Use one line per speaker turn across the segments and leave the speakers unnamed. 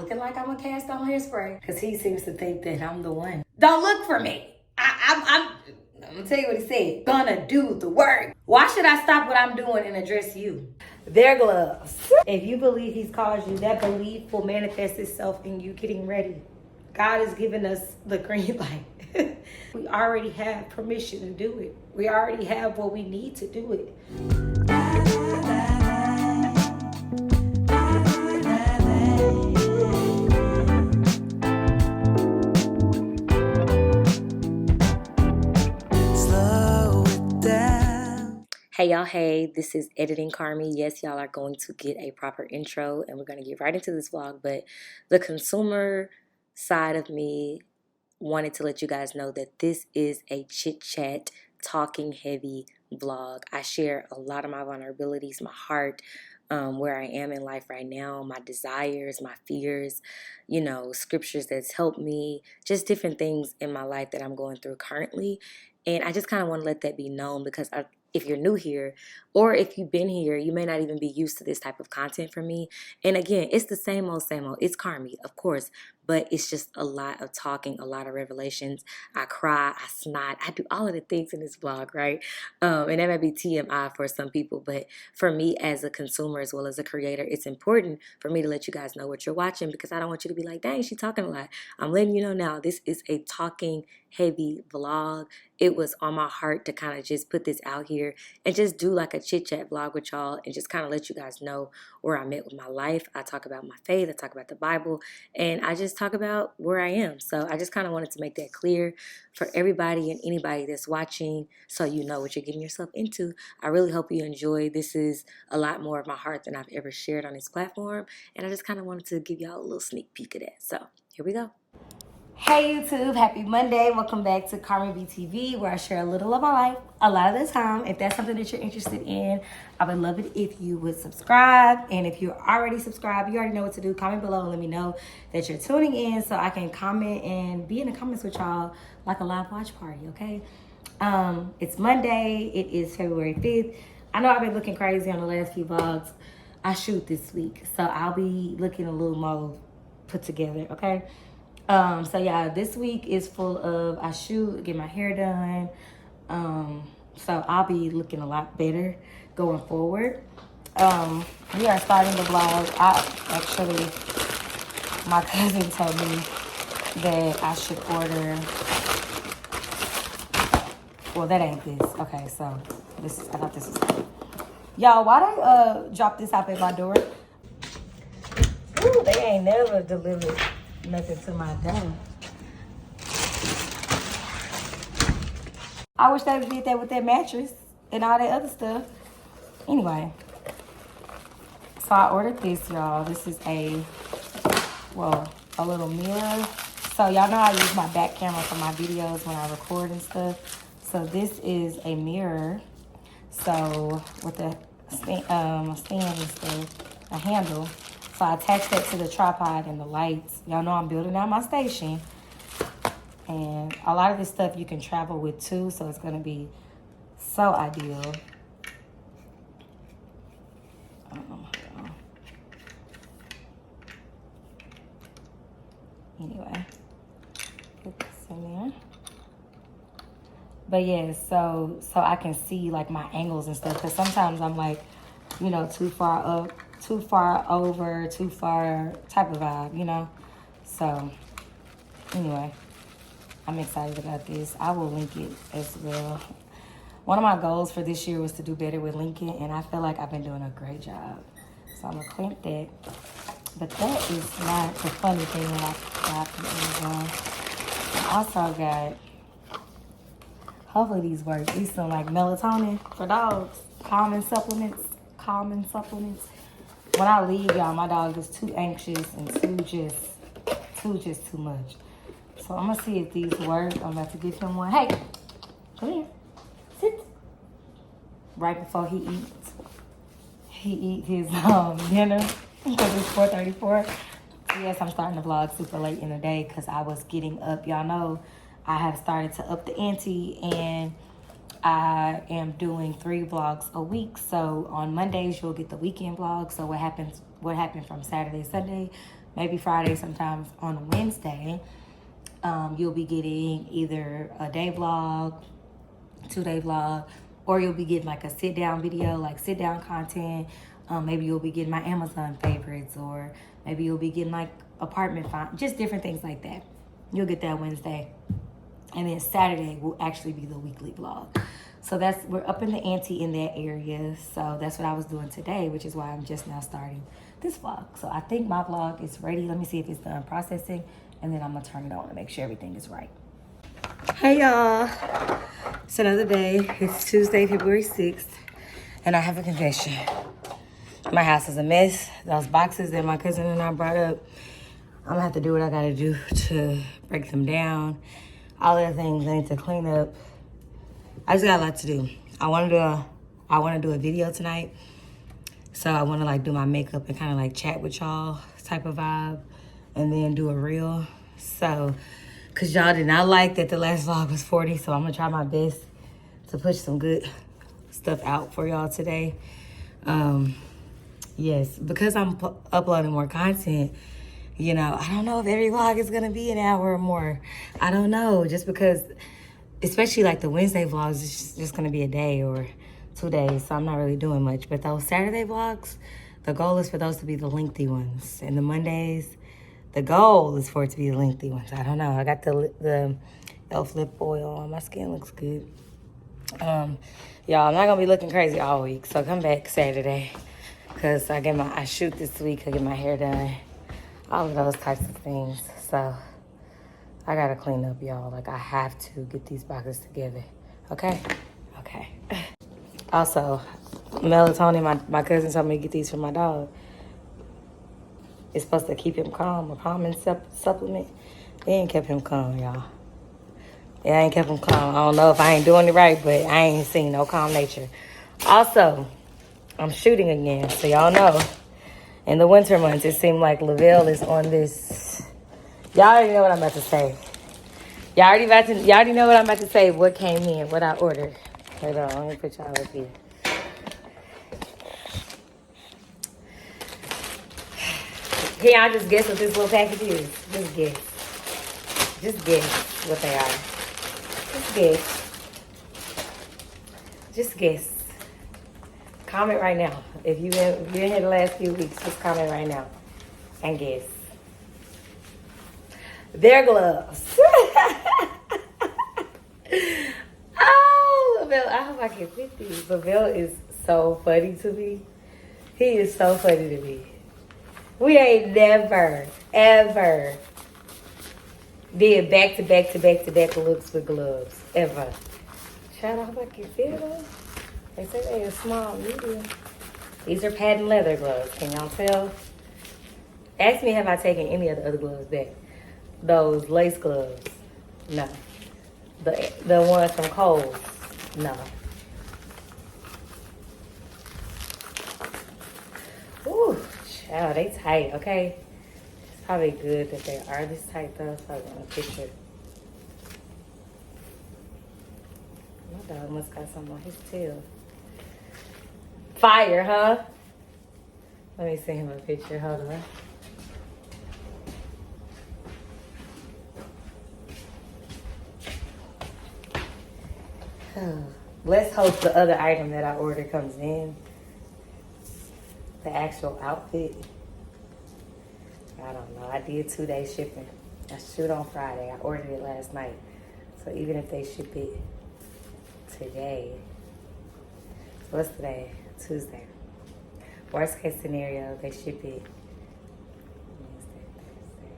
looking like I'm a cast on hairspray because he seems to think that I'm the one. Don't look for me. I'm gonna tell you what he said. Gonna do the work. Why should I stop what I'm doing and address you? Their gloves. If you believe he's called you, that belief will manifest itself in you getting ready. God has given us the green light. We already have permission to do it. We already have what we need to do it. Hey y'all, hey, this is Editing Carmi. Yes, y'all are going to get a proper intro and we're going to get right into this vlog, but the consumer side of me wanted to let you guys know that this is a chit chat, talking heavy vlog. I share a lot of my vulnerabilities, my heart, where I am in life right now, my desires, my fears, you know, scriptures that's helped me, just different things in my life that I'm going through currently. And I just kind of want to let that be known because if you're new here or if you've been here, you may not even be used to this type of content from me. And again, it's the same old, same old. It's Carmi, of course, but it's just a lot of talking, a lot of revelations. I cry, I snot, I do all of the things in this vlog, right? And that might be TMI for some people, but for me as a consumer as well as a creator, it's important for me to let you guys know what you're watching because I don't want you to be like, dang, she's talking a lot. I'm letting you know now, this is a talking heavy vlog. It was on my heart to kind of just put this out here and just do like a chit chat vlog with y'all and just kind of let you guys know where I'm at with my life. I talk about my faith, I talk about the Bible, and I just talk about where I am. So I just kind of wanted to make that clear for everybody and anybody that's watching so you know what you're getting yourself into. I really hope you enjoy. This is a lot more of my heart than I've ever shared on this platform, and I just kind of wanted to give y'all a little sneak peek of that. So here we go. Hey YouTube, happy Monday. Welcome back to Carmi BTV, where I share a little of my life a lot of the time. If that's something that you're interested in, I would love it if you would subscribe. And if you're already subscribed, you already know what to do. Comment below and let me know that you're tuning in so I can comment and be in the comments with y'all like a live watch party, okay? It's Monday. It is February 5th. I know I've been looking crazy on the last few vlogs. I shoot this week, so I'll be looking a little more put together, okay? So yeah, this week is full of, I shoot, get my hair done. So I'll be looking a lot better going forward. We are starting the vlog. My cousin told me that I should order, well, that ain't this. Okay, so I thought this was, y'all, why they, drop this off at my door? Ooh, they ain't never delivered nothing to my door. I wish they did that with that mattress and all that other stuff. Anyway, so I ordered this, y'all. This is a little mirror. So y'all know I use my back camera for my videos when I record and stuff. So this is a mirror. So with a stand and stuff, a handle. So I attached that to the tripod and the lights. Y'all know I'm building out my station. And a lot of this stuff you can travel with too, so it's gonna be so ideal. Anyway, put this in there. But yeah, so I can see like my angles and stuff, because sometimes I'm like, you know, too far up, too far over, too far type of vibe, you know? So anyway, I'm excited about this. I will link it as well. One of my goals for this year was to do better with linking, and I feel like I've been doing a great job. So I'm gonna clip that. But that is not the funny thing that I got from Amazon. I also got, hopefully these work. These sound like melatonin for dogs. Calming supplements. When I leave, y'all, my dog is too anxious and too much. So I'm gonna see if these work. I'm about to give him one. Hey, come here, sit. Right before he eats his dinner because it's 4:34. Yes, I'm starting the vlog super late in the day because I was getting up. Y'all know I have started to up the ante, and I am doing 3 vlogs a week. So on Mondays you'll get the weekend vlog. So what happened from Saturday, Sunday, maybe Friday, sometimes on Wednesday. You'll be getting either a day vlog, 2-day vlog, or you'll be getting like a sit down video, like sit down content. Maybe you'll be getting my Amazon favorites, or maybe you'll be getting like apartment find, just different things like that. You'll get that Wednesday. And then Saturday will actually be the weekly vlog. So we're up in the ante in that area. So that's what I was doing today, which is why I'm just now starting this vlog. So I think my vlog is ready. Let me see if it's done processing, and then I'm gonna turn it on to make sure everything is right. Hey y'all, it's another day. It's Tuesday, February 6th, and I have a confession. My house is a mess. Those boxes that my cousin and I brought up, I'm gonna have to do what I gotta do to break them down. All of the things I need to clean up. I just got a lot to do. I wanna do a video tonight. So I wanna like do my makeup and kind of like chat with y'all type of vibe, and then do a reel. So, cause y'all did not like that the last vlog was 40, so I'm gonna try my best to push some good stuff out for y'all today. Yes, because I'm uploading more content, you know, I don't know if every vlog is gonna be an hour or more. I don't know, just because, especially like the Wednesday vlogs, it's just gonna be a day or 2 days, so I'm not really doing much. But those Saturday vlogs, the goal is for those to be the lengthy ones. And the Mondays, the goal is for it to be the lengthy ones. I don't know. I got the elf lip oil on. My skin looks good. Y'all, I'm not gonna be looking crazy all week, so come back Saturday, cause I shoot this week. I get my hair done, all of those types of things. So I gotta clean up, y'all. Like, I have to get these boxes together. Okay. Also, melatonin. My cousin told me to get these for my dog. It's supposed to keep him calm, a calming supplement. It ain't kept him calm, y'all. It ain't kept him calm. I don't know if I ain't doing it right, but I ain't seen no calm nature. Also, I'm shooting again, so y'all know. In the winter months, it seemed like Lavelle is on this. Y'all already know what I'm about to say. Y'all already know what I'm about to say. What came in, what I ordered. Hold on, let me put y'all up here. Can y'all just guess what this little package is? Just guess. Just guess what they are. Just guess. Just guess. Comment right now. If you've been here the last few weeks, just comment right now and guess. They're gloves. Oh, Lavelle, I hope I can fit these. Lavelle is so funny to me. He is so funny to me. We ain't never, ever did back-to-back looks with gloves. Ever. Child, I hope I can fit them. They say they are small, medium. These are patent leather gloves. Can y'all tell? Ask me, have I taken any of the other gloves back? Those lace gloves. No. The ones from Kohl's. No. Ooh, child, they tight, okay? It's probably good that they are this tight though, so I want to picture. My dog must got something on his tail. Fire, huh? Let me send him a picture. Hold on. Let's hope the other item that I ordered comes in. The actual outfit. I don't know. I did 2-day shipping. I shoot on Friday. I ordered it last night. So even if they ship it today. So what's today? Tuesday. Worst case scenario, they ship it Wednesday, Thursday.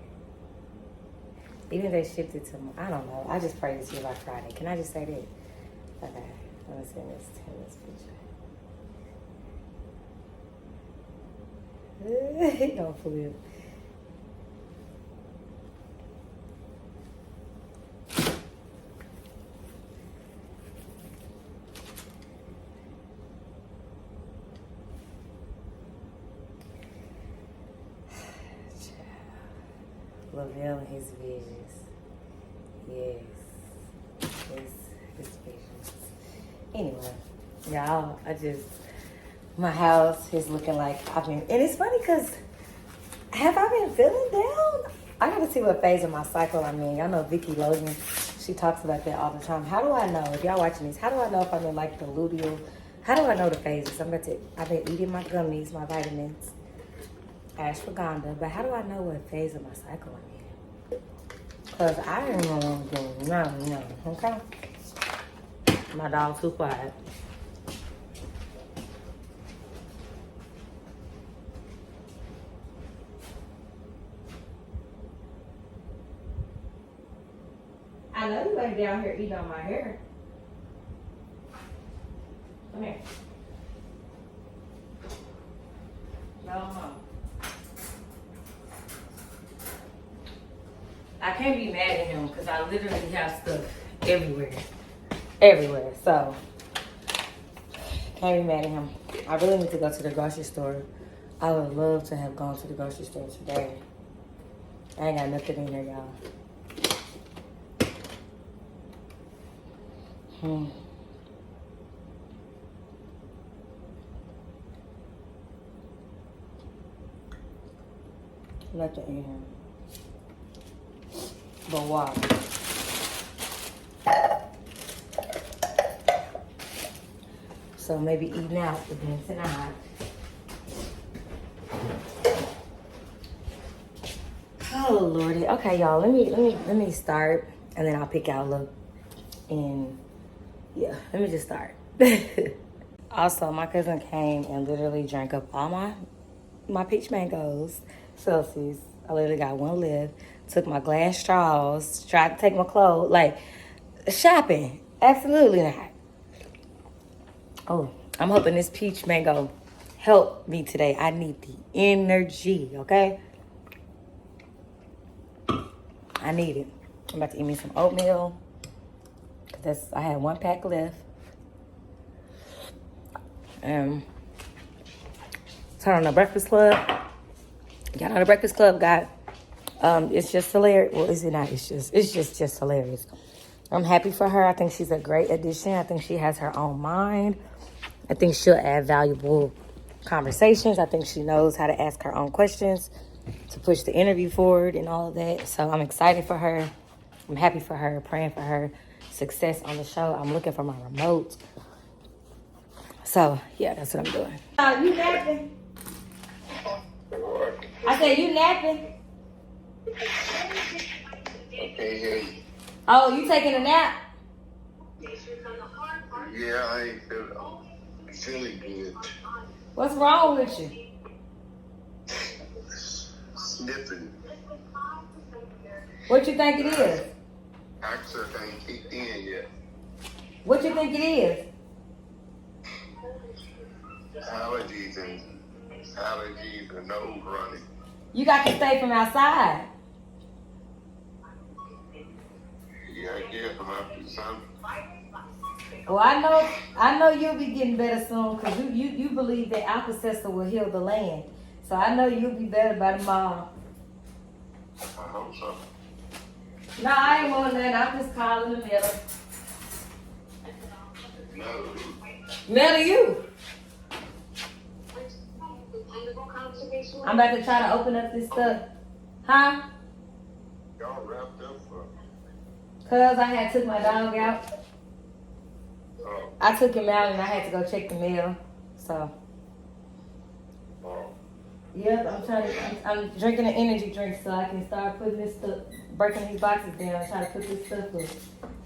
Even if they shipped it tomorrow, I don't know. I just pray it's here by Friday. Can I just say that? Okay. Let me send this picture. He gonna flip. Lavelle and his visions. Yes. His visions. Anyway, y'all, my house is looking like and it's funny because have I been feeling down? I gotta see what phase of my cycle I'm in. Y'all know Vicky Logan, she talks about that all the time. How do I know, if y'all watching this, how do I know if I'm in like the luteal? How do I know the phases? I've been eating my gummies, my vitamins, ashwagandha, but how do I know what phase of my cycle I'm in? Because I didn't know what I'm doing. No, okay? My dog's too quiet. I know you ain't down here eating on my hair. Come here. No. I can't be mad at him because I literally have stuff everywhere. Everywhere. So, can't be mad at him. I really need to go to the grocery store. I would love to have gone to the grocery store today. I ain't got nothing in here, y'all. Nothing in here. But water. So maybe eating out again tonight. Oh Lordy. Okay, y'all. Let me start, and then I'll pick out a look. And yeah, let me just start. Also, my cousin came and literally drank up all my peach mangoes, Celsius. I literally got one left. Took my glass straws. Tried to take my clothes. Like, shopping. Absolutely not. Oh, I'm hoping this peach mango help me today. I need the energy, okay? I need it. I'm about to eat me some oatmeal. I had one pack left. Turn on the Breakfast Club. Y'all know the Breakfast Club got, it's just hilarious. Well, is it not? It's just hilarious. I'm happy for her. I think she's a great addition. I think she has her own mind. I think she'll add valuable conversations. I think she knows how to ask her own questions to push the interview forward and all of that. So I'm excited for her. I'm happy for her, praying for her success on the show. I'm looking for my remote. So, yeah, that's what I'm doing. You napping? I said, you napping?
Okay,
Oh, you taking a nap?
yeah, I ain't feeling good.
What's wrong with you?
Sniffing.
What you think it is?
Accent ain't kicked in yet.
What you think it is?
Allergies and nose running.
You got to stay from outside.
Yeah, I guess I'm after something.
Well, I know you'll be getting better soon because you believe that Alka-Seltzer will heal the land. So I know you'll be better by tomorrow.
I hope so.
No, I ain't want that. I'm just calling the middle.
No.
Middle you. I'm about to try to open up this stuff. Huh?
Y'all wrapped up for?
Cause I had took my dog out.
Oh.
I took him out and I had to go check the mail. So.
Oh.
Yep, I'm drinking an energy drink so I can start putting this stuff, breaking these boxes down, try to put this stuff in.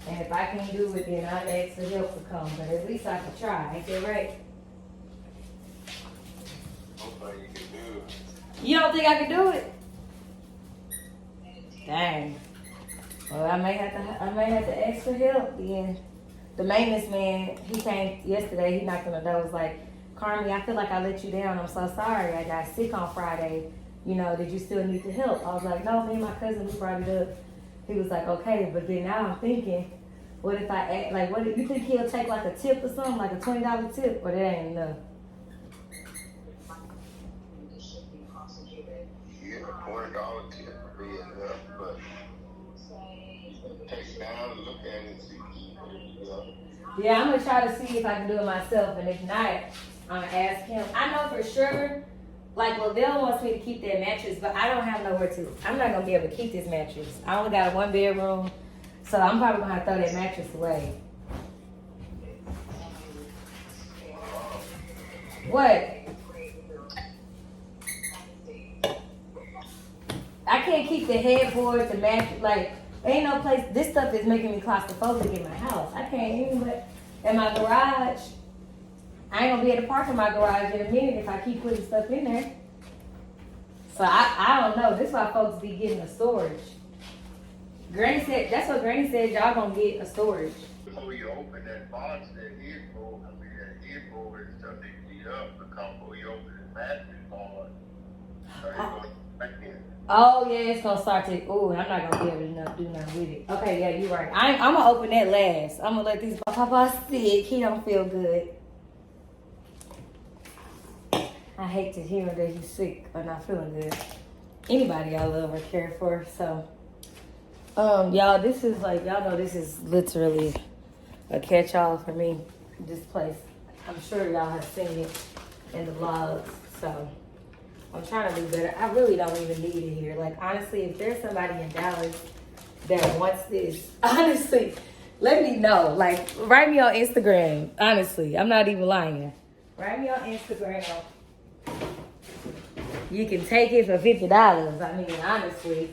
And if I can't do it, then I'll ask for help to come. But at least I can try. Ain't that right?
Hopefully you can do it.
You don't think I can do it? Dang. Well, I may have to ask for help then. The maintenance man, he came yesterday. He knocked on the door. Was like, Carmi, I feel like I let you down. I'm so sorry. I got sick on Friday. You know, did you still need the help? I was like, no, me and my cousin, we brought it up. He was like, okay, but then now I'm thinking, what if I act like, what if you think he'll take like a tip or something, like a $20 tip, or that ain't enough?
Yeah, $20 tip would be enough, but take it down and look at it and see if you can.
Yeah, I'm gonna try to see if I can do it myself, and if not, I'm gonna ask him. I know for sure, like Lavelle wants me to keep that mattress, but I don't have nowhere to. I'm not gonna be able to keep this mattress. I only got a 1 bedroom, so I'm probably gonna have to throw that mattress away. What? I can't keep the headboard, the mattress, like, ain't no place. This stuff is making me claustrophobic in my house. I can't even, but in my garage, I ain't gonna be able to park in my garage in a minute if I keep putting stuff in there. So I don't know. This is why folks be getting a storage. Granny said, that's what Granny said, y'all gonna get a storage.
Before you open that box, that headboard and stuff, they heat up. Before you open the mattress board, so it goes back in.
Oh yeah, it's gonna start to. Oh, I'm not gonna be able to do nothing with it. Okay, yeah, you're right. I'm gonna open that last. I'm gonna let these. Papa's sick. He don't feel good. I hate to hear that he's sick or not feeling good. Anybody I love or care for. So, y'all, this is like y'all know this is literally a catch-all for me. This place. I'm sure y'all have seen it in the vlogs. So. I'm trying to do better. I really don't even need it here. Like, honestly, if there's somebody in Dallas that wants this, honestly, let me know. Like, write me on Instagram. Honestly, I'm not even lying. Write me on Instagram. You can take it for $50. I mean, honestly,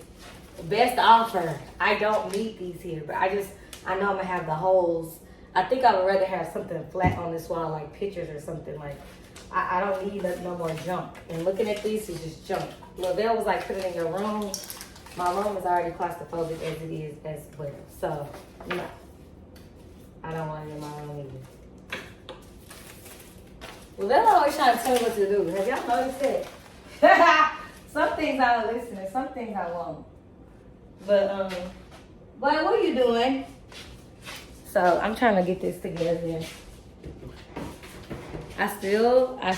best offer. I don't need these here, but I know I'm going to have the holes. I think I would rather have something flat on this wall, like pictures or something like I don't need no more junk. And looking at these is just junk. Lavelle was like, put it in your room. My room is already claustrophobic as it is as well. So, no. I don't want it in my room either. Lavelle always trying to tell me what to do. Have y'all noticed that? Some things I don't listen and some things I won't. But what are you doing? So, I'm trying to get this together. I still want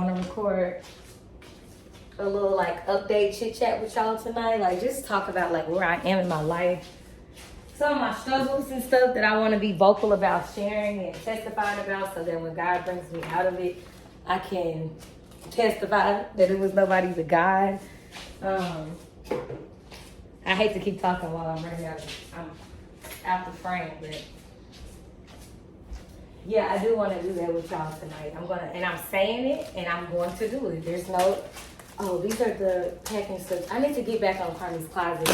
to record a little like update chit chat with y'all tonight. Like just talk about like where I am in my life. Some of my struggles and stuff that I want to be vocal about sharing and testifying about so that when God brings me out of it, I can testify that it was nobody but God. I hate to keep talking while I'm out the frame, but yeah, I do want to do that with y'all tonight. I'm saying it, and I'm going to do it. These are the packing slips. I need to get back on Carmi's Closet.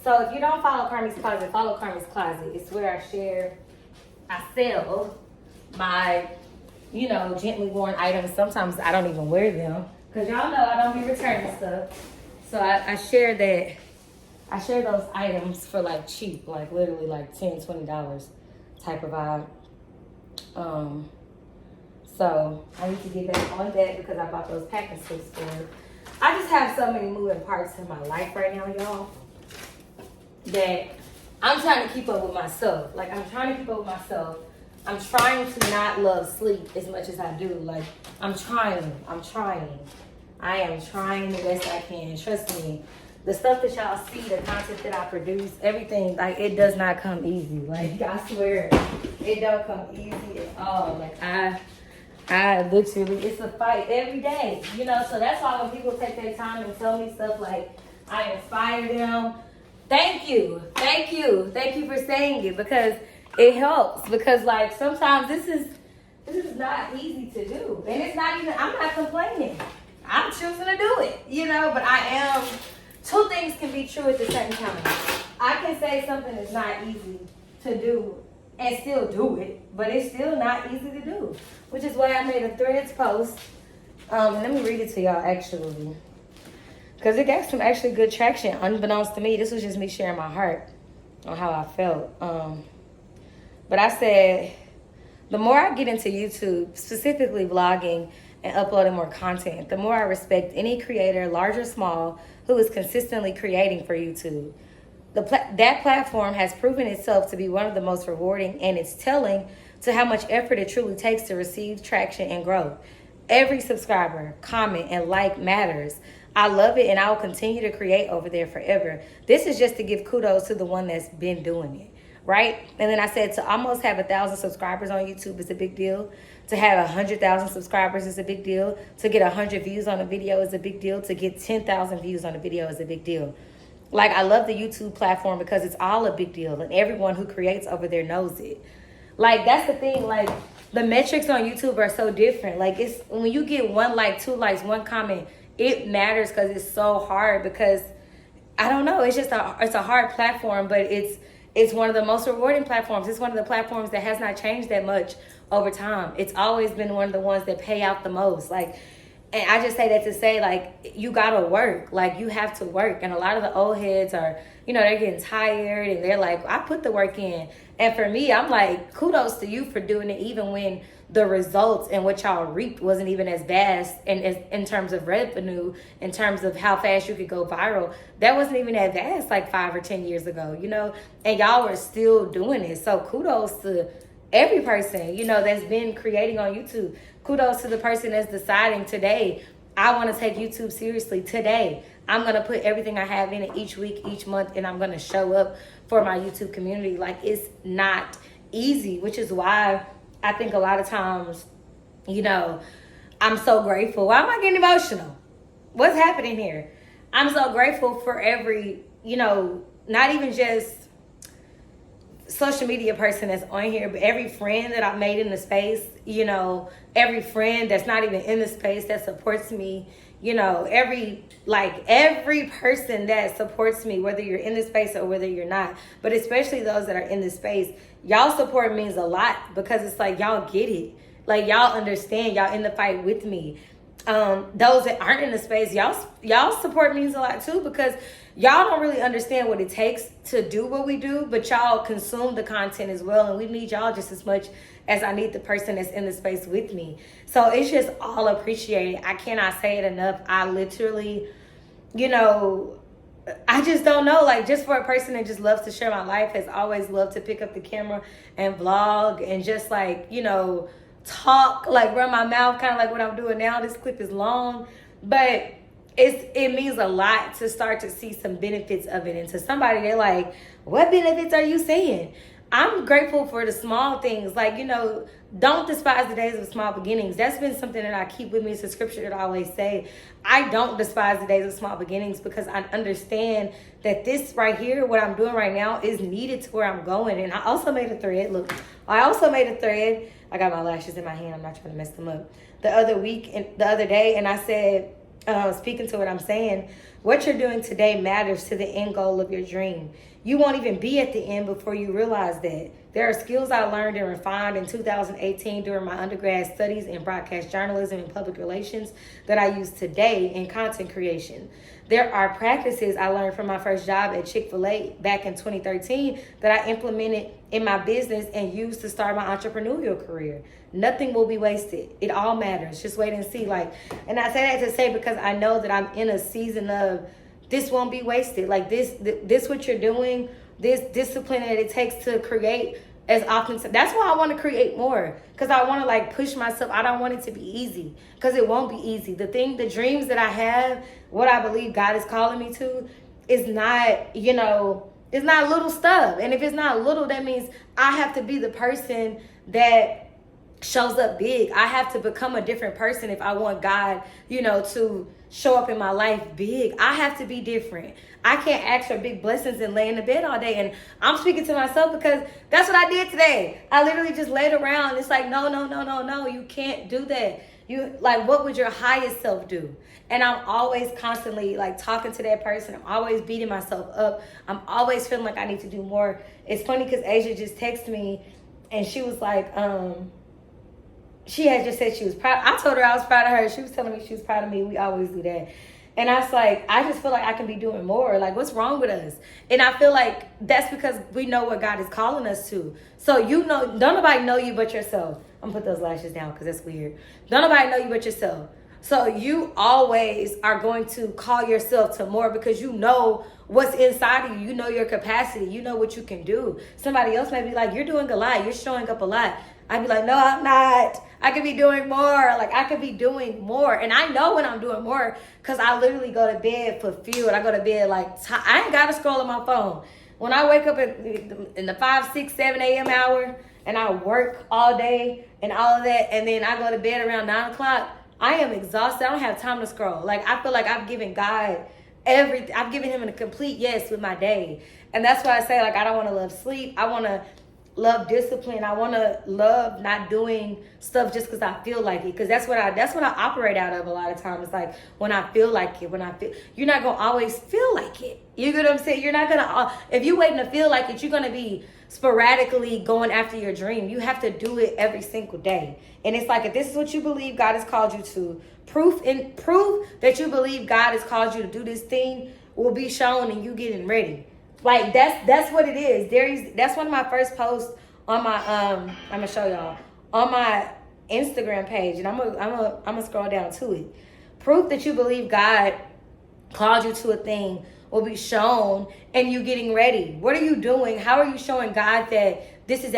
So if you don't follow Carmi's Closet, follow Carmi's Closet. It's where I sell my, gently worn items. Sometimes I don't even wear them, because y'all know I don't be returning stuff. So I share that. I share those items for like cheap, like literally like $10, $20 type of vibe. So I need to get back on that because I bought those packing slips for it. I just have so many moving parts in my life right now, y'all, that I'm trying to keep up with myself. Like, I'm trying to keep up with myself. I'm trying to not love sleep as much as I do. Like, I'm trying. I am trying the best I can. Trust me. The stuff that y'all see, the content that I produce, everything, like, it does not come easy. Like, I swear, it don't come easy at all. Like, I literally, it's a fight every day, so that's why when people take their time and tell me stuff like, I inspire them, thank you for saying it, because it helps, because like, sometimes this is not easy to do, and it's not even, I'm not complaining, I'm choosing to do it, but two things can be true at the same time. I can say something is not easy to do and still do it, but it's still not easy to do, which is why I made a Threads post. Let me read it to y'all actually, because it got some actually good traction unbeknownst to me. This was just me sharing my heart on how I felt. But I said, the more I get into YouTube, specifically vlogging and uploading more content, the more I respect any creator, large or small, who is consistently creating for YouTube. That platform has proven itself to be one of the most rewarding, and it's telling to how much effort it truly takes to receive traction and growth. Every subscriber, comment, and like matters. I love it, and I will continue to create over there forever. This is just to give kudos to the one that's been doing it, right? And then I said to almost have 1,000 subscribers on YouTube is a big deal. To have 100,000 subscribers is a big deal. To get 100 views on a video is a big deal. To get 10,000 views on a video is a big deal. Like, I love the YouTube platform because it's all a big deal, and everyone who creates over there knows it. Like, that's the thing. Like, the metrics on YouTube are so different. Like, it's when you get 1 like, 2 likes, 1 comment, it matters because it's so hard. Because I don't know, it's a hard platform, but it's one of the most rewarding platforms. It's one of the platforms that has not changed that much over time. It's always been one of the ones that pay out the most. Like, and I just say that to say, like, you gotta work. Like, you have to work. And a lot of the old heads are, they're getting tired and they're like, I put the work in. And for me, I'm like, kudos to you for doing it, even when the results and what y'all reaped wasn't even as vast and in terms of revenue, in terms of how fast you could go viral. That wasn't even that vast like 5 or 10 years ago, and y'all were still doing it. So kudos to every person, that's been creating on YouTube. Kudos to the person that's deciding today, I want to take YouTube seriously. Today, I'm going to put everything I have in it each week, each month, and I'm going to show up for my YouTube community. Like, it's not easy, which is why I think a lot of times, I'm so grateful. Why am I getting emotional? What's happening here? I'm so grateful for every, not even just social media person that's on here, but every friend that I've made in the space, every friend that's not even in the space that supports me, every person that supports me, whether you're in the space or whether you're not, but especially those that are in the space, y'all support means a lot because it's like, y'all get it. Like, y'all understand, y'all in the fight with me. Those that aren't in the space, y'all support means a lot too, because y'all don't really understand what it takes to do what we do, but y'all consume the content as well, and we need y'all just as much as I need the person that's in the space with me. So it's just all appreciated. I cannot say it enough. I literally, I just don't know, like, just for a person that just loves to share my life, has always loved to pick up the camera and vlog and just like, talk, like run my mouth, kind of like what I'm doing now. This clip is long, but it means a lot to start to see some benefits of it. And to somebody, they're like, what benefits are you seeing? I'm grateful for the small things. Like, don't despise the days of small beginnings. That's been something that I keep with me. It's a scripture that I always say. I don't despise the days of small beginnings because I understand that this right here, what I'm doing right now, is needed to where I'm going. And I also made a thread. Look, I also made a thread. I got my lashes in my hand. I'm not trying to mess them up. The other day, and I said, speaking to what I'm saying, what you're doing today matters to the end goal of your dream. You won't even be at the end before you realize that. There are skills I learned and refined in 2018 during my undergrad studies in broadcast journalism and public relations that I use today in content creation. There are practices I learned from my first job at Chick-fil-A back in 2013 that I implemented in my business and used to start my entrepreneurial career. Nothing will be wasted. It all matters. Just wait and see. And I say that to say because I know that I'm in a season of this won't be wasted. Like this what you're doing, this discipline that it takes to create as often. That's why I want to create more, because I want to push myself. I don't want it to be easy, because it won't be easy. The dreams that I have, what I believe God is calling me to, is not, it's not little stuff. And if it's not little, that means I have to be the person that shows up big. I have to become a different person if I want God, to show up in my life big. I have to be different. I can't ask for big blessings and lay in the bed all day. And I'm speaking to myself because that's what I did today. I literally just laid around. It's like, no, you can't do that. What would your highest self do? And I'm always constantly talking to that person. I'm always beating myself up. I'm always feeling like I need to do more. It's funny because Asia just texted me and she was like, she had just said she was proud. I told her I was proud of her. She was telling me she was proud of me. We always do that. And I was like, I just feel like I can be doing more. What's wrong with us? And I feel like that's because we know what God is calling us to. So don't nobody know you but yourself. I'm going to put those lashes down because that's weird. Don't nobody know you but yourself. So you always are going to call yourself to more because you know what's inside of you. You know your capacity. You know what you can do. Somebody else may be like, you're doing a lot. You're showing up a lot. I'd be like, no, I'm not. I could be doing more. Like, I could be doing more. And I know when I'm doing more because I literally go to bed fulfilled. I go to bed like, I ain't got to scroll on my phone. When I wake up in the 5, 6, 7 a.m. hour and I work all day and all of that, and then I go to bed around 9 o'clock, I am exhausted. I don't have time to scroll. Like, I feel like I've given God everything. I've given him a complete yes with my day. And that's why I say, like, I don't want to love sleep. I want to love discipline. I want to love not doing stuff just because I feel like it. Because that's what I operate out of a lot of times. It's like when I feel like it. You're not gonna always feel like it. You get what I'm saying? You're not gonna. If you're waiting to feel like it, you're gonna be sporadically going after your dream. You have to do it every single day. And it's like, if this is what you believe God has called you to, proof that you believe God has called you to do this thing will be shown in you getting ready. Like, that's what it is. That's one of my first posts on my I'm gonna show y'all on my Instagram page, and I'm gonna scroll down to it. Proof that you believe God called you to a thing will be shown in you getting ready. What are you doing? How are you showing God that this is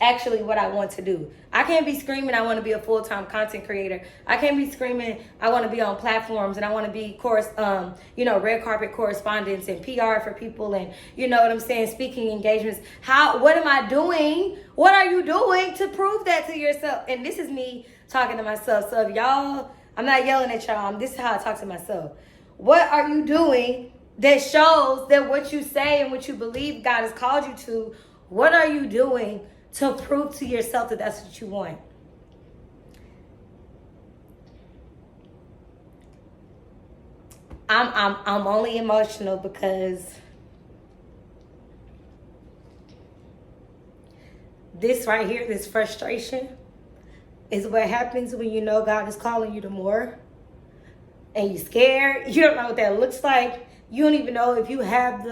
actually what I want to do? I can't be screaming I want to be a full-time content creator. I can't be screaming I want to be on platforms and I want to be red carpet correspondence and PR for people, and you know what I'm saying, speaking engagements. What am I doing? What are you doing to prove that to yourself? And this is me talking to myself. So if y'all, I'm not yelling at y'all. This is how I talk to myself. What are you doing that shows that what you say and what you believe God has called you to, what are you doing to prove to yourself that that's what you want? I'm only emotional because this right here, this frustration, is what happens when you know God is calling you to more and you're scared. You don't know what that looks like. You don't even know if you have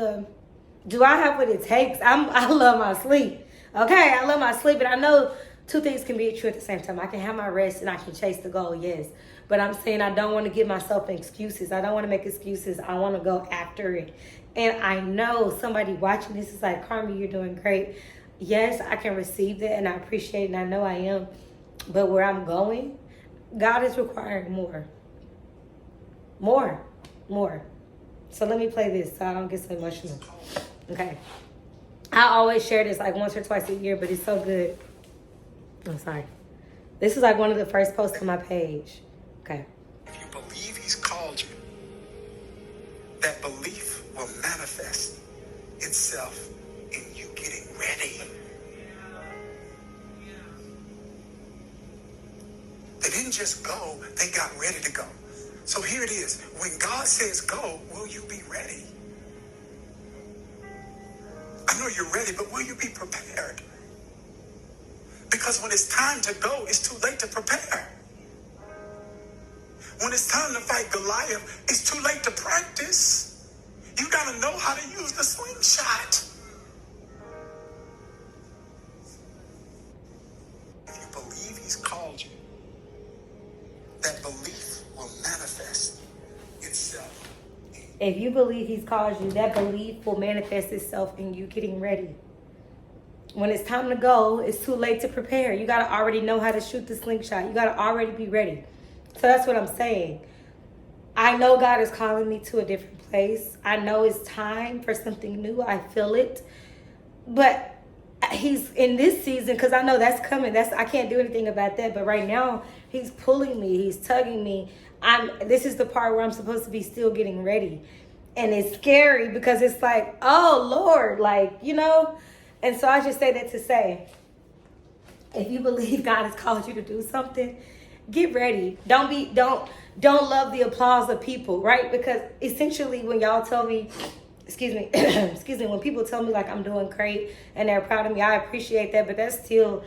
do I have what it takes? I love my sleep. Okay, I love my sleep, and I know two things can be true at the same time. I can have my rest and I can chase the goal, yes. But I'm saying I don't want to give myself excuses. I don't want to make excuses. I want to go after it. And I know somebody watching this is like, Carmi, you're doing great. Yes, I can receive that and I appreciate it, and I know I am. But where I'm going, God is requiring more. More. So let me play this so I don't get so emotional. Okay. I always share this like once or twice a year, but it's so good. I'm sorry. This is like one of the first posts on my page. Okay.
If you believe he's called you, that belief will manifest itself in you getting ready. They didn't just go, they got ready to go. So here it is. When God says go, will you be ready? I know you're ready, but will you be prepared? Because when it's time to go, it's too late to prepare. When it's time to fight Goliath, it's too late to practice. You got to know how to use the slingshot. If you believe he's called you, that belief will manifest itself.
If you believe he's called you, that belief will manifest itself in you getting ready. When it's time to go, it's too late to prepare. You got to already know how to shoot the slingshot. You got to already be ready. So that's what I'm saying. I know God is calling me to a different place. I know it's time for something new. I feel it. But he's in this season, because I know that's coming. I can't do anything about that. But right now, he's pulling me. He's tugging me. This is the part where I'm supposed to be still getting ready. And it's scary because it's like, oh, Lord, like, you know. And so I just say that to say, if you believe God has called you to do something, get ready. Don't love the applause of people, right? Because essentially when y'all tell me, when people tell me like I'm doing great and they're proud of me, I appreciate that, but that's still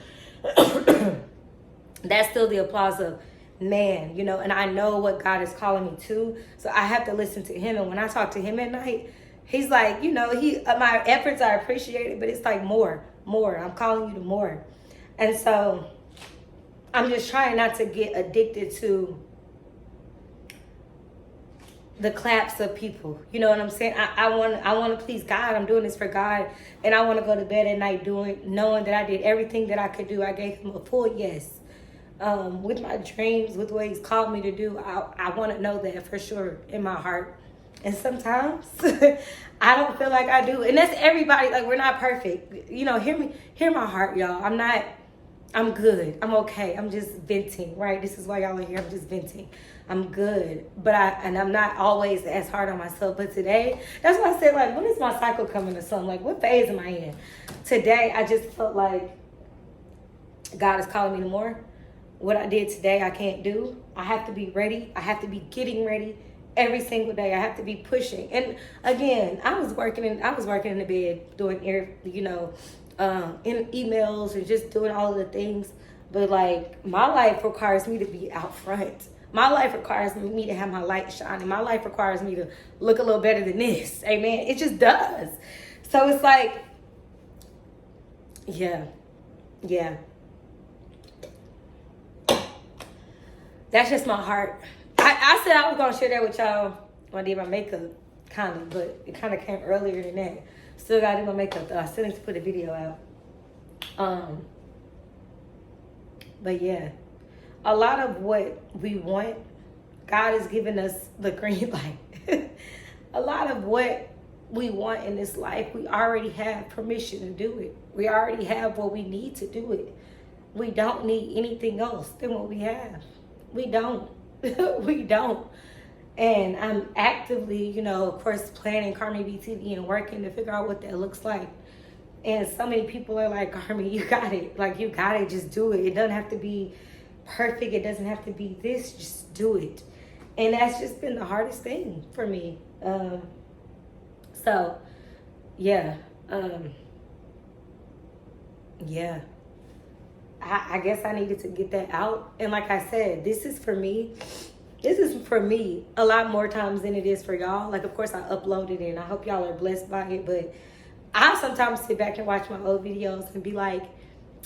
the applause of man, you know, and I know what God is calling me to, so I have to listen to him. And when I talk to him at night, he's like, you know, my efforts are appreciated, but it's like more. I'm calling you to more. And so I'm just trying not to get addicted to the claps of people. You know what I'm saying? I want to please God. I'm doing this for God, and I want to go to bed at night knowing that I did everything that I could do. I gave him a full yes. with my dreams, with what he's called me to do. I want to know that for sure in my heart. And sometimes I don't feel like I do. And that's everybody. Like, we're not perfect. You know, hear my heart, y'all. I'm good. I'm okay. I'm just venting, right? This is why y'all are here. I'm just venting. I'm good. I'm not always as hard on myself. But today, that's why I said, like, when is my cycle coming or something? Like, what phase am I in? Today, I just felt like God is calling me to more. What I did today, I can't do. I have to be ready. I have to be getting ready every single day. I have to be pushing. And again, I was working in the bed doing in emails and just doing all of the things. But like, my life requires me to be out front. My life requires me to have my light shining. My life requires me to look a little better than this. Amen. It just does. So it's like, yeah, yeah. That's just my heart. I said I was gonna share that with y'all when I did my makeup, kind of, but it kind of came earlier than that. Still gotta do my makeup though. I still need to put a video out. But yeah, a lot of what we want, God has given us the green light. A lot of what we want in this life, we already have permission to do it. We already have what we need to do it. We don't need anything else than what we have. We don't. We don't. And I'm actively, of course, planning Carmi BTV and working to figure out what that looks like. And so many people are like, Carmi, you got it. Like, you got it. Just do it. It doesn't have to be perfect. It doesn't have to be this. Just do it. And that's just been the hardest thing for me. So, yeah. Yeah. I guess I needed to get that out. And like I said, this is for me a lot more times than it is for y'all. Like, of course, I uploaded it and I hope y'all are blessed by it. But I sometimes sit back and watch my old videos and be like,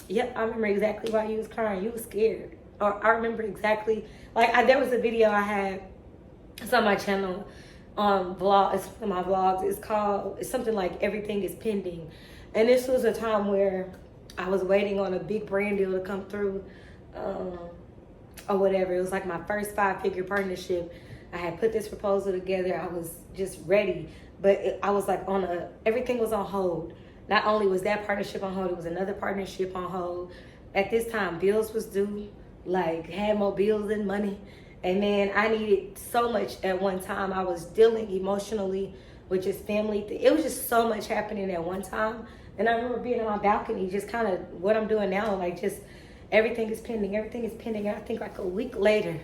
yep, I remember exactly why you was crying. You was scared. Or I remember exactly, there was a video I had. It's on my channel, vlog. It's one of my vlogs. It's something like Everything is Pending. And this was a time where I was waiting on a big brand deal to come through, or whatever. It was like my first 5-figure partnership. I had put this proposal together. I was just ready, but I was like everything was on hold. Not only was that partnership on hold, it was another partnership on hold. At this time, bills was due, had more bills than money. And then I needed so much at one time. I was dealing emotionally with just family. It was just so much happening at one time. And I remember being on my balcony, just kind of what I'm doing now, just everything is pending. And I think like a week later,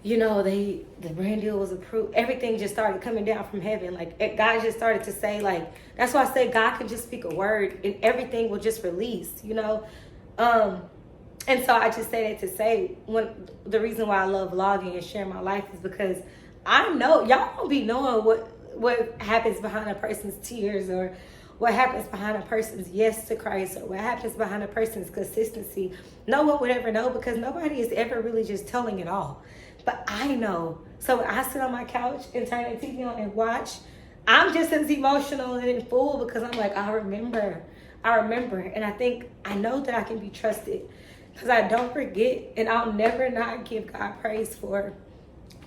the brand deal was approved. Everything just started coming down from heaven. God just started to say, that's why I say God can just speak a word and everything will just release, And so I just say that to say, the reason why I love vlogging and sharing my life is because I know y'all don't be knowing what happens behind a person's tears, or what happens behind a person's yes to Christ, or what happens behind a person's consistency. No one would ever know, because nobody is ever really just telling it all. But I know. So when I sit on my couch and turn the TV on and watch, I'm just as emotional and in full, because I'm like, I remember. And I know that I can be trusted, because I don't forget, and I'll never not give God praise for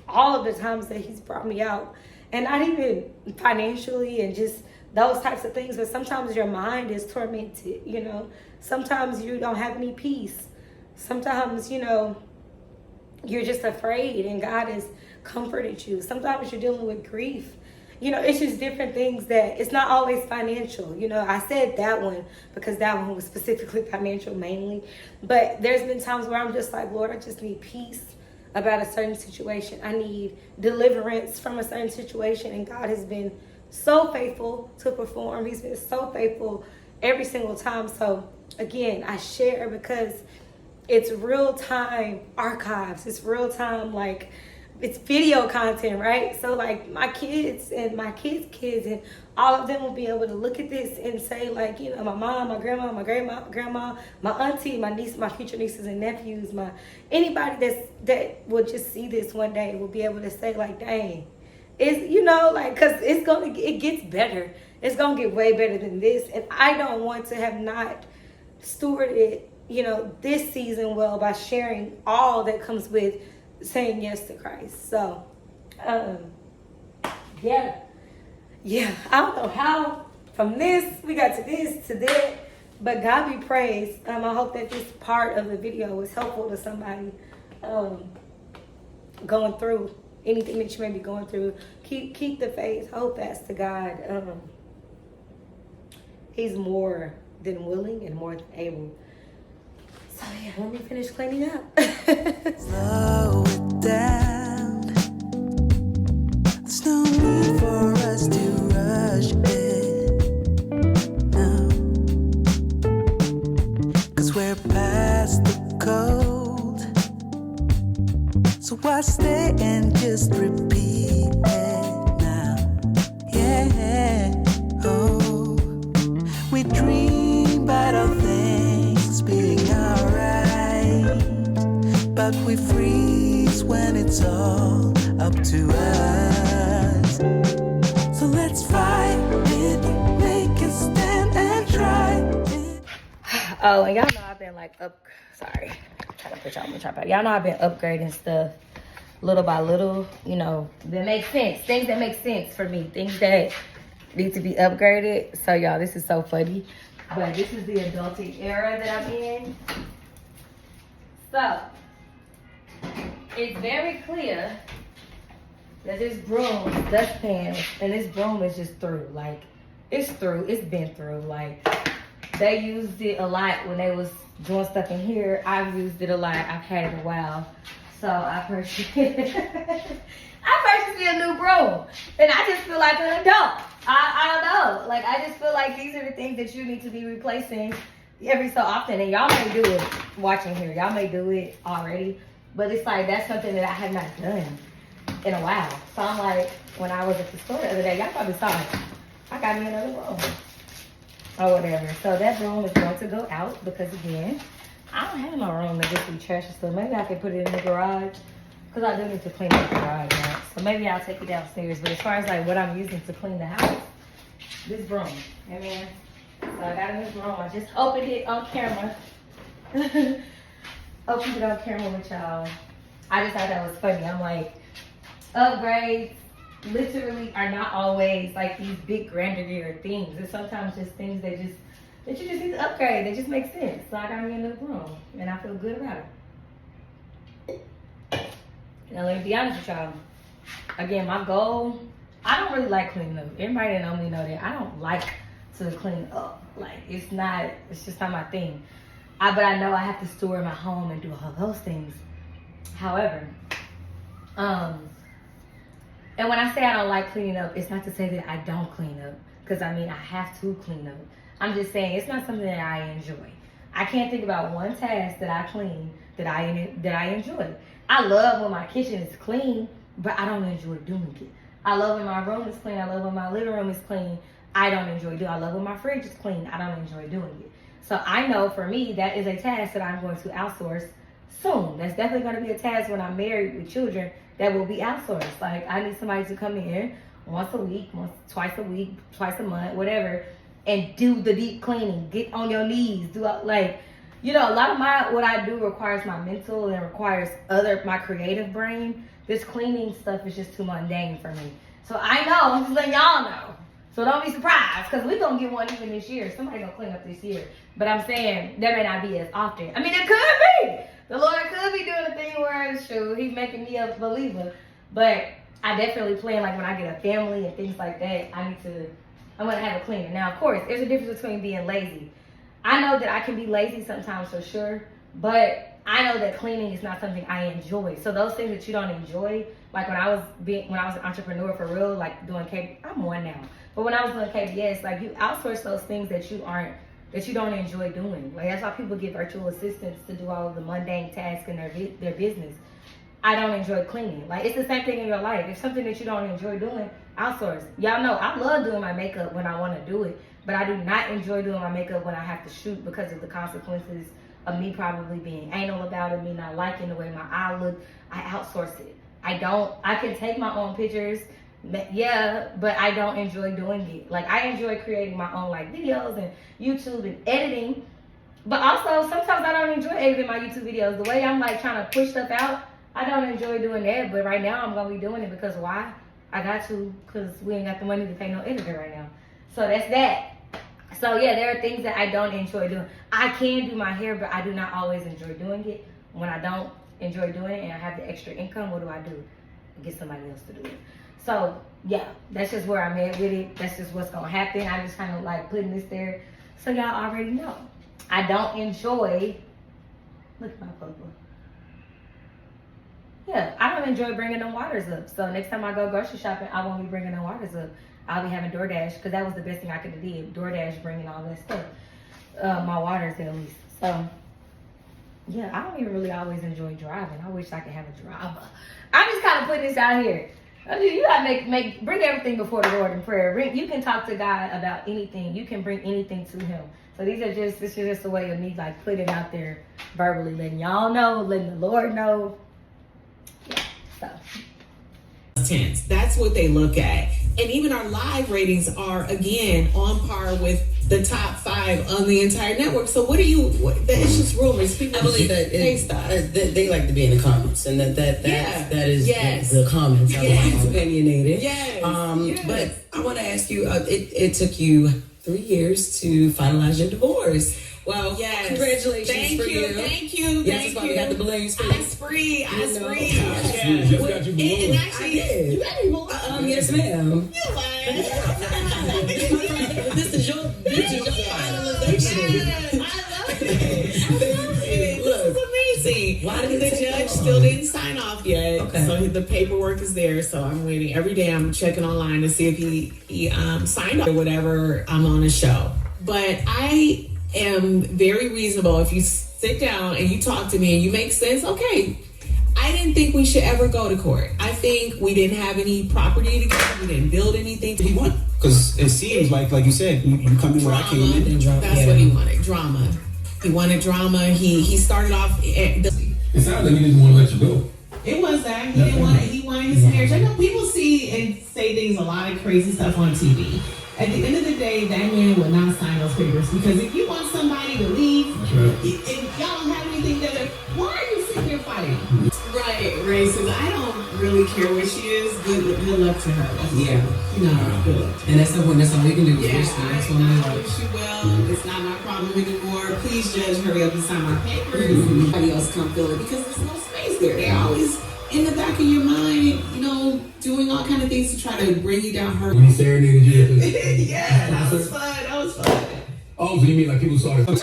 all of the times that he's brought me out. And not even financially and just those types of things, but sometimes your mind is tormented, Sometimes you don't have any peace. Sometimes, you're just afraid and God has comforted you. Sometimes you're dealing with grief. It's just different things that it's not always financial. I said that one because that one was specifically financial mainly. But there's been times where I'm just like, Lord, I just need peace about a certain situation. I need deliverance from a certain situation. And God has been so faithful to perform. He's been so faithful every single time. So again, I share because it's real time archives. It's real time, it's video content, right? So my kids and my kids' kids and all of them will be able to look at this and say, my mom, my grandma, my auntie, my niece, my future nieces and nephews, anybody that will just see this one day will be able to say, dang, it's, because it gets better. It's gonna get way better than this. And I don't want to have not stewarded,
this season well by sharing all that comes with saying yes to Christ. So, um, yeah. Yeah, I don't know how from this we got to this to that, but God be praised. I hope that this part of the video was helpful to somebody going through anything that you may be going through. Keep the faith, hold fast to God. He's more than willing and more than able. So yeah, let me finish cleaning up.
Slow it down. There's no need for us to rush it. No. 'Cause we're past the cold. So why stay and just repeat it now? Yeah. Oh. We dream about all things being alright, but we freeze when it's all up to us. So let's fight it, make a stand and try it.
Oh, and y'all know I've been like sorry, I'm trying to put y'all on the tripod. Y'all know I've been upgrading stuff little by little, that make sense. Things that make sense for me. Things that need to be upgraded. So y'all, this is so funny. But this is the adulting era that I'm in. So, it's very clear that this broom, dustpan, and this broom is just through. Like, it's through. It's been through. Like, they used it a lot when they was doing stuff in here. I've used it a lot. I've had it a while. So I purchased me a new broom. And I just feel like an adult. I don't know. Like, I just feel like these are the things that you need to be replacing every so often. And y'all may do it watching here. Y'all may do it already. But it's like, that's something that I have not done in a while. So I'm like, when I was at the store the other day, y'all probably saw it. I got me another broom. Or whatever. So that broom is going to go out because, again, I don't have no room to get through trash and stuff. Maybe I can put it in the garage. Because I do need to clean up the garage out. So maybe I'll take it downstairs. But as far as like what I'm using to clean the house, this broom. Amen. So I got a new broom. I just opened it on camera. Opened it on camera with y'all. I just thought that was funny. I'm like, upgrades literally are not always like these big grandeur things. It's sometimes just things that you just need to upgrade. They just make sense. So I got me a new broom. And I feel good about it. Now, let me be honest with y'all. Again, my goal, I don't really like cleaning up. Everybody that know me know that I don't like to clean up. Like, it's just not my thing. But I know I have to store my home and do all those things. However, and when I say I don't like cleaning up, it's not to say that I don't clean up. Because, I have to clean up. I'm just saying it's not something that I enjoy. I can't think about one task that I clean that I enjoy. I love when my kitchen is clean, but I don't enjoy doing it. I love when my room is clean. I love when my living room is clean. I don't enjoy doing it. I love when my fridge is clean. I don't enjoy doing it. So I know for me, that is a task that I'm going to outsource soon. That's definitely going to be a task when I'm married with children that will be outsourced. Like, I need somebody to come in once a week, twice a week, twice a month, whatever, and do the deep cleaning. Get on your knees. A lot of what I do requires my mental and requires my creative brain. This cleaning stuff is just too mundane for me. So I know, I'm just letting y'all know. So don't be surprised, because we're going to get one even this year. Somebody going to clean up this year. But I'm saying that may not be as often. It could be. The Lord could be doing a thing where it's true. He's making me a believer. But I definitely plan, like when I get a family and things like that, I'm going to have a cleaner. Now, of course, there's a difference between being lazy. I know that I can be lazy sometimes for sure, but I know that cleaning is not something I enjoy. So those things that you don't enjoy, like when I was an entrepreneur for real, like doing I'm one now. But when I was doing KBS, like you outsource those things that you don't enjoy doing. Like that's why people get virtual assistants to do all of the mundane tasks in their business. I don't enjoy cleaning. Like it's the same thing in your life. If something that you don't enjoy doing, outsource. Y'all know I love doing my makeup when I want to do it, but I do not enjoy doing my makeup when I have to shoot because of the consequences of me probably being anal about it, me not liking the way my eye look. I outsource it. I can take my own pictures, yeah, but I don't enjoy doing it. Like I enjoy creating my own like videos and YouTube and editing.
But also, sometimes I don't enjoy editing my YouTube videos. The way I'm like trying to push stuff out, I don't enjoy doing that. But right now, I'm gonna be doing it because why? I got to, because we ain't got the money to pay no editor right now. So that's that. So yeah, there are things that I don't enjoy doing. I can do my hair, but I do not always enjoy doing it. When I don't enjoy doing it and I have the extra income, what do? I get somebody else to do it. So yeah, that's just where I'm at with it. That's just what's gonna happen. I just kind of like putting this there so y'all already know. I don't enjoy, look at my papa. Yeah, I don't enjoy bringing them waters up. So next time I go grocery shopping, I won't be bringing them waters up. I'll be having DoorDash, because that was the best thing I could have did. DoorDash bringing all that stuff. My waters at least. So yeah, I don't even really always enjoy driving. I wish I could have a driver. I'm just kind of putting this out here. You gotta bring everything before the Lord in prayer. You can talk to God about anything. You can bring anything to Him. So this is just a way of me like putting it out there verbally, letting y'all know, letting the Lord know. Yeah, so.
Tense. That's what they look at. And even our live ratings are again on par with the top 5 on the entire network. So it's just rumors. People,
I believe that they like to be in the comments, and that is the comments.
Yes.
Opinionated.
Yes.
But I want to ask you, it took you 3 years to finalize your divorce. Well, congratulations for you.
Thank you.
Yes, that's why we got the balloons for you.
Ice free.
Just got you balloons.
And actually, you got me balloons.
Yes, ma'am.
You lying.
This is your finalization.
Yeah, I love it. Look, this is amazing. Why did the judge still didn't sign off yet?
Okay.
So the paperwork is there. So I'm waiting. Every day I'm checking online to see if he signed off or whatever. I'm on a show. But I am very reasonable. If you sit down and you talk to me and you make sense, okay. I didn't think we should ever go to court. I think we didn't have any property together. We didn't build anything.
He won because it seems like you said, you come in where I came in.
That's what he wanted. Drama. He wanted drama. He started off.
It sounds like he didn't want to let you go.
It was that he wanted his marriage. I know people see and say things, a lot of crazy stuff on TV. At the end of the day, that man would not sign those papers, because if you want somebody to leave, and y'all don't have anything together, why are you sitting here fighting? Right. So I don't really care where she is. Good luck to her. Good luck.
And that's all we can do.
Yeah, I wish you well. It's not my problem anymore. Please, judge, hurry up and sign my papers. Nobody else come fill it, because there's no space there. They're always in the back of your mind, doing all kind of things to try to bring you down.
When he serenaded you.
Yeah, that was fun.
Oh, so you mean like people saw it?
I think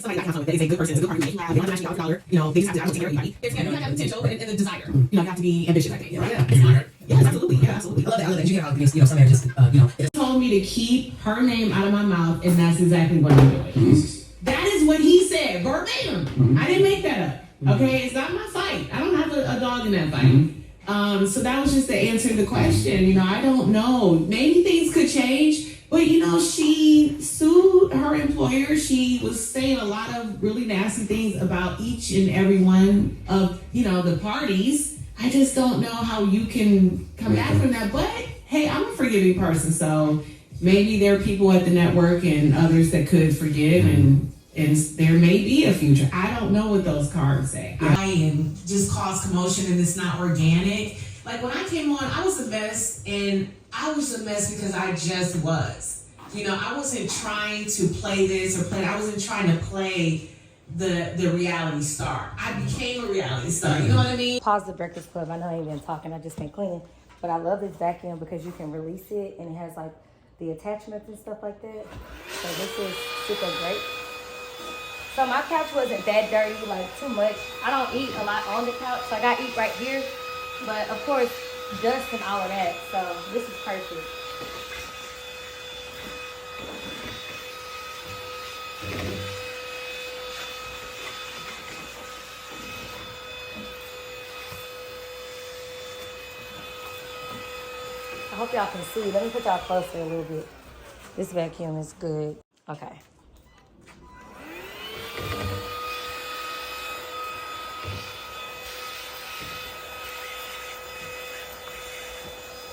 somebody that is a good person, is a good partner, they want to match $1,000, they just have to take care of everybody. You have to have potential and the desire. You have to be ambitious, I think. Right? Yes, absolutely. I love that. You have somebody just, He told me to keep her name out of my mouth, and that's exactly what I'm doing. That is what he said, verbatim. I didn't make that up. Okay, it's not my fight. I don't have a dog in that fight. So that was just the answer to the question. I don't know. Maybe things could change. But, she sued her employer. She was saying a lot of really nasty things about each and every one of, the parties. I just don't know how you can come back from that. But, hey, I'm a forgiving person. So maybe there are people at the network and others that could forgive, and there may be a future. I don't know what those cards say. And just cause commotion, and it's not organic. Like when I came on, I was a mess, and I was a mess because I just was. I wasn't trying to play this or play that. I wasn't trying to play the reality star. I became a reality star. You know what I mean?
Pause the Breakfast Club. I know I ain't been talking. I just been cleaning. But I love this vacuum because you can release it, and it has like the attachments and stuff like that. So this is super great. So my couch wasn't that dirty, like too much. I don't eat a lot on the couch. Like I eat right here. But of course, dust and all of that. So this is perfect. I hope y'all can see. Let me put y'all closer a little bit. This vacuum is good. Okay.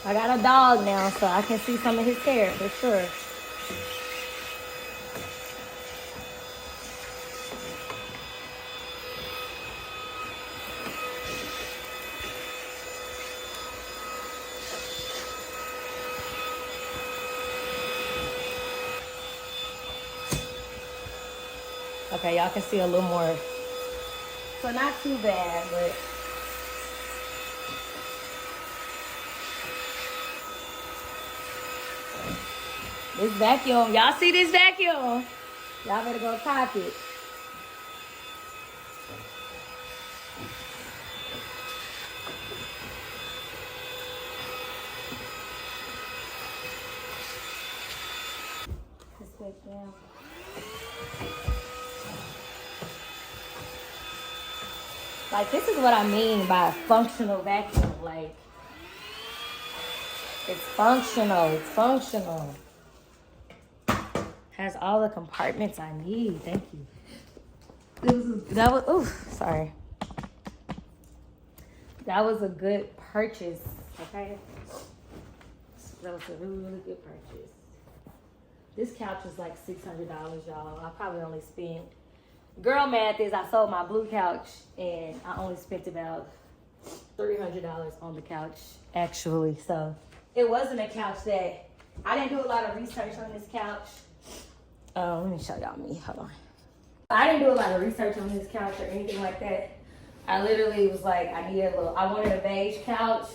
I got a dog now, so I can see some of his hair for sure. Okay, y'all can see a little more. So not too bad, but this vacuum, y'all see this vacuum? Y'all better go cop it. This vacuum. Like, this is what I mean by a functional vacuum. Like, it's functional. It's functional. Has all the compartments I need. Thank you. That was a good purchase. Okay. That was a really, really good purchase. This couch is like $600, y'all. I probably only spent. Girl math is I sold my blue couch and I only spent about $300 on the couch, actually. So it wasn't a couch that I didn't do a lot of research on this couch. Let me show y'all me. Hold on. I didn't do a lot of research on this couch or anything like that. I literally was like, I wanted a beige couch.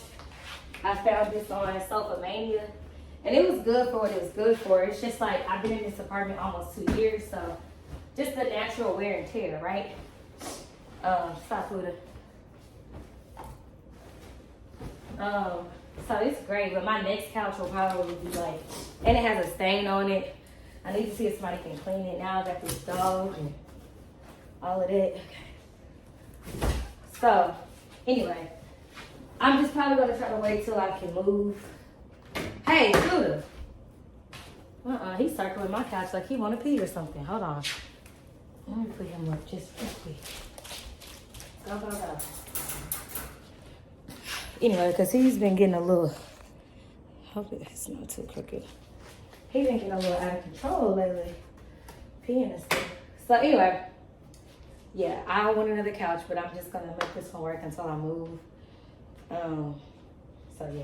I found this on Sofa Mania. And it was good for what it was good for. It's just like, I've been in this apartment almost 2 years, so just the natural wear and tear, right? Stop with it. So it's great, but my next couch will probably be like, and it has a stain on it. I need to see if somebody can clean it now. I got this dog and all of that. Okay. So, anyway, I'm just probably gonna try to wait till I can move. Hey, Scooter. He's circling my couch like he wanna pee or something. Hold on. Let me put him up just quickly. Go. Anyway, because he's been getting a little, hope it's not too crooked. He's been getting a little out of control lately. Peeing and stuff. So anyway, yeah, I want another couch, but I'm just gonna make this one work until I move. So yeah.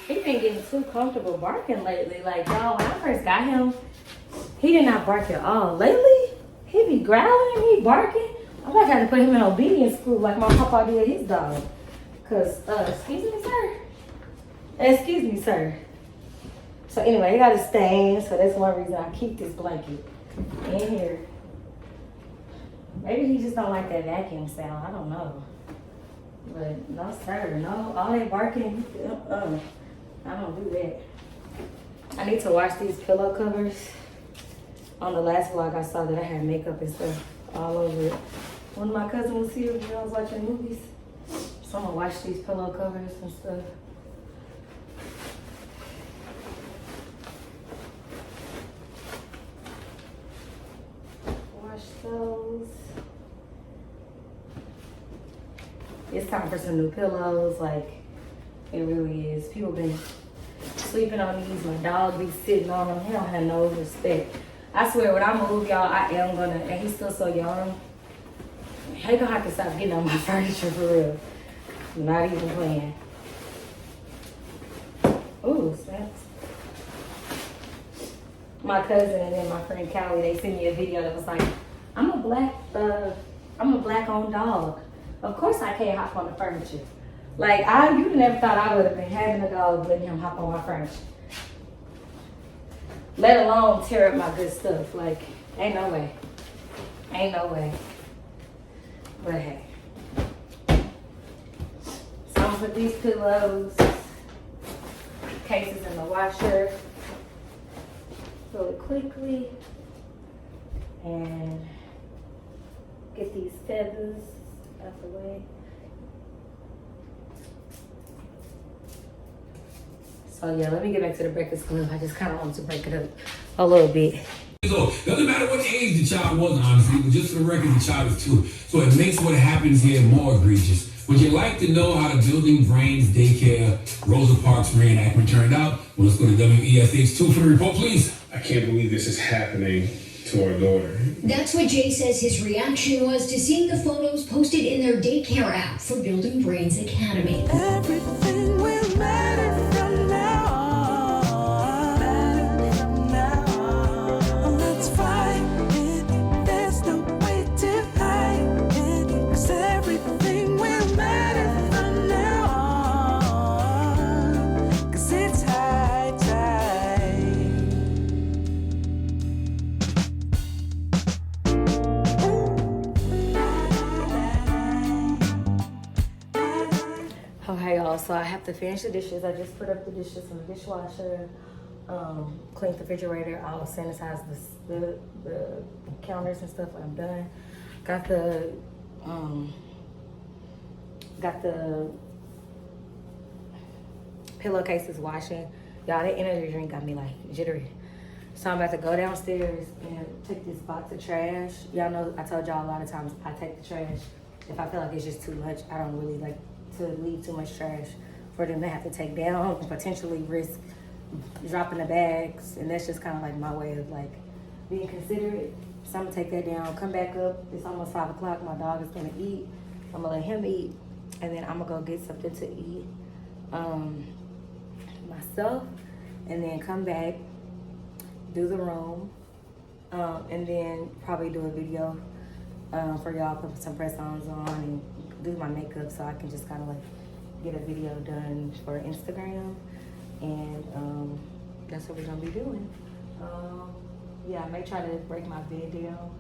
He been getting too comfortable barking lately. Like, y'all, when I first got him, he did not bark at all. Lately, he be growling and he barking. I'm about to have to put him in obedience school like my papa did his dog. Cause, excuse me, sir. Excuse me, sir. So anyway, he got a stain, so that's one reason I keep this blanket in here. Maybe he just don't like that vacuum sound. I don't know. But no, sir. No, all that barking. I don't do that. I need to wash these pillow covers. On the last vlog, I saw that I had makeup and stuff all over it. One of my cousins was here when I was watching movies. So I'm gonna wash these pillow covers and stuff. Wash those. It's time for some new pillows. Like, it really is. People been sleeping on these. My dog be sitting on them. He don't have no respect. I swear, when I move, y'all, I am gonna, and he's still so young, he gonna have to stop getting on my furniture for real. I'm not even playing. Ooh, snaps. My cousin and then my friend Callie, they sent me a video that was like, I'm a black owned dog. Of course I can't hop on the furniture. Like, you'd never thought I would have been having a dog letting him hop on my furniture. Let alone tear up my good stuff. Like, ain't no way. Ain't no way. But hey. So I'm gonna put these pillows, cases in the washer really quickly. And get these feathers out the way. So yeah, let me get back to the Breakfast Club. I just kind of wanted to break it up a little bit.
So, doesn't matter what age the child was, honestly, but just for the record, the child is 2. So it makes what happens here more egregious. Would you like to know how the Building Brains Daycare Rosa Parks reenactment turned out? Well, let's go to WESH2 for the report, please.
I can't believe this is happening to our daughter.
That's what Jay says his reaction was to seeing the photos posted in their daycare app for Building Brains Academy.
Everything will matter from now on. Matter from now on. Let's fight it. There's no way to hide it. 'Cause everything will matter from now on. 'Cause it's high tide.
Okay, y'all, so I have to finish the dishes. I just put up the dishes in the dishwasher, cleaned the refrigerator. I'll sanitize the counters and stuff when I'm done. Got the pillowcases washing. Y'all, that energy drink got me like jittery. So I'm about to go downstairs and take this box of trash. Y'all know I told y'all a lot of times I take the trash. If I feel like it's just too much, I don't really like to leave too much trash for them to have to take down and potentially risk dropping the bags. And that's just kind of like my way of like being considerate. So I'm gonna take that down, come back up. It's almost 5 o'clock. My dog is gonna eat. I'm gonna let him eat, and then I'm gonna go get something to eat myself, and then come back, do the room, and then probably do a video for y'all, put some press-ons on and do my makeup so I can just kind of like get a video done for Instagram. And that's what we're gonna be doing. Yeah, I may try to break my bed down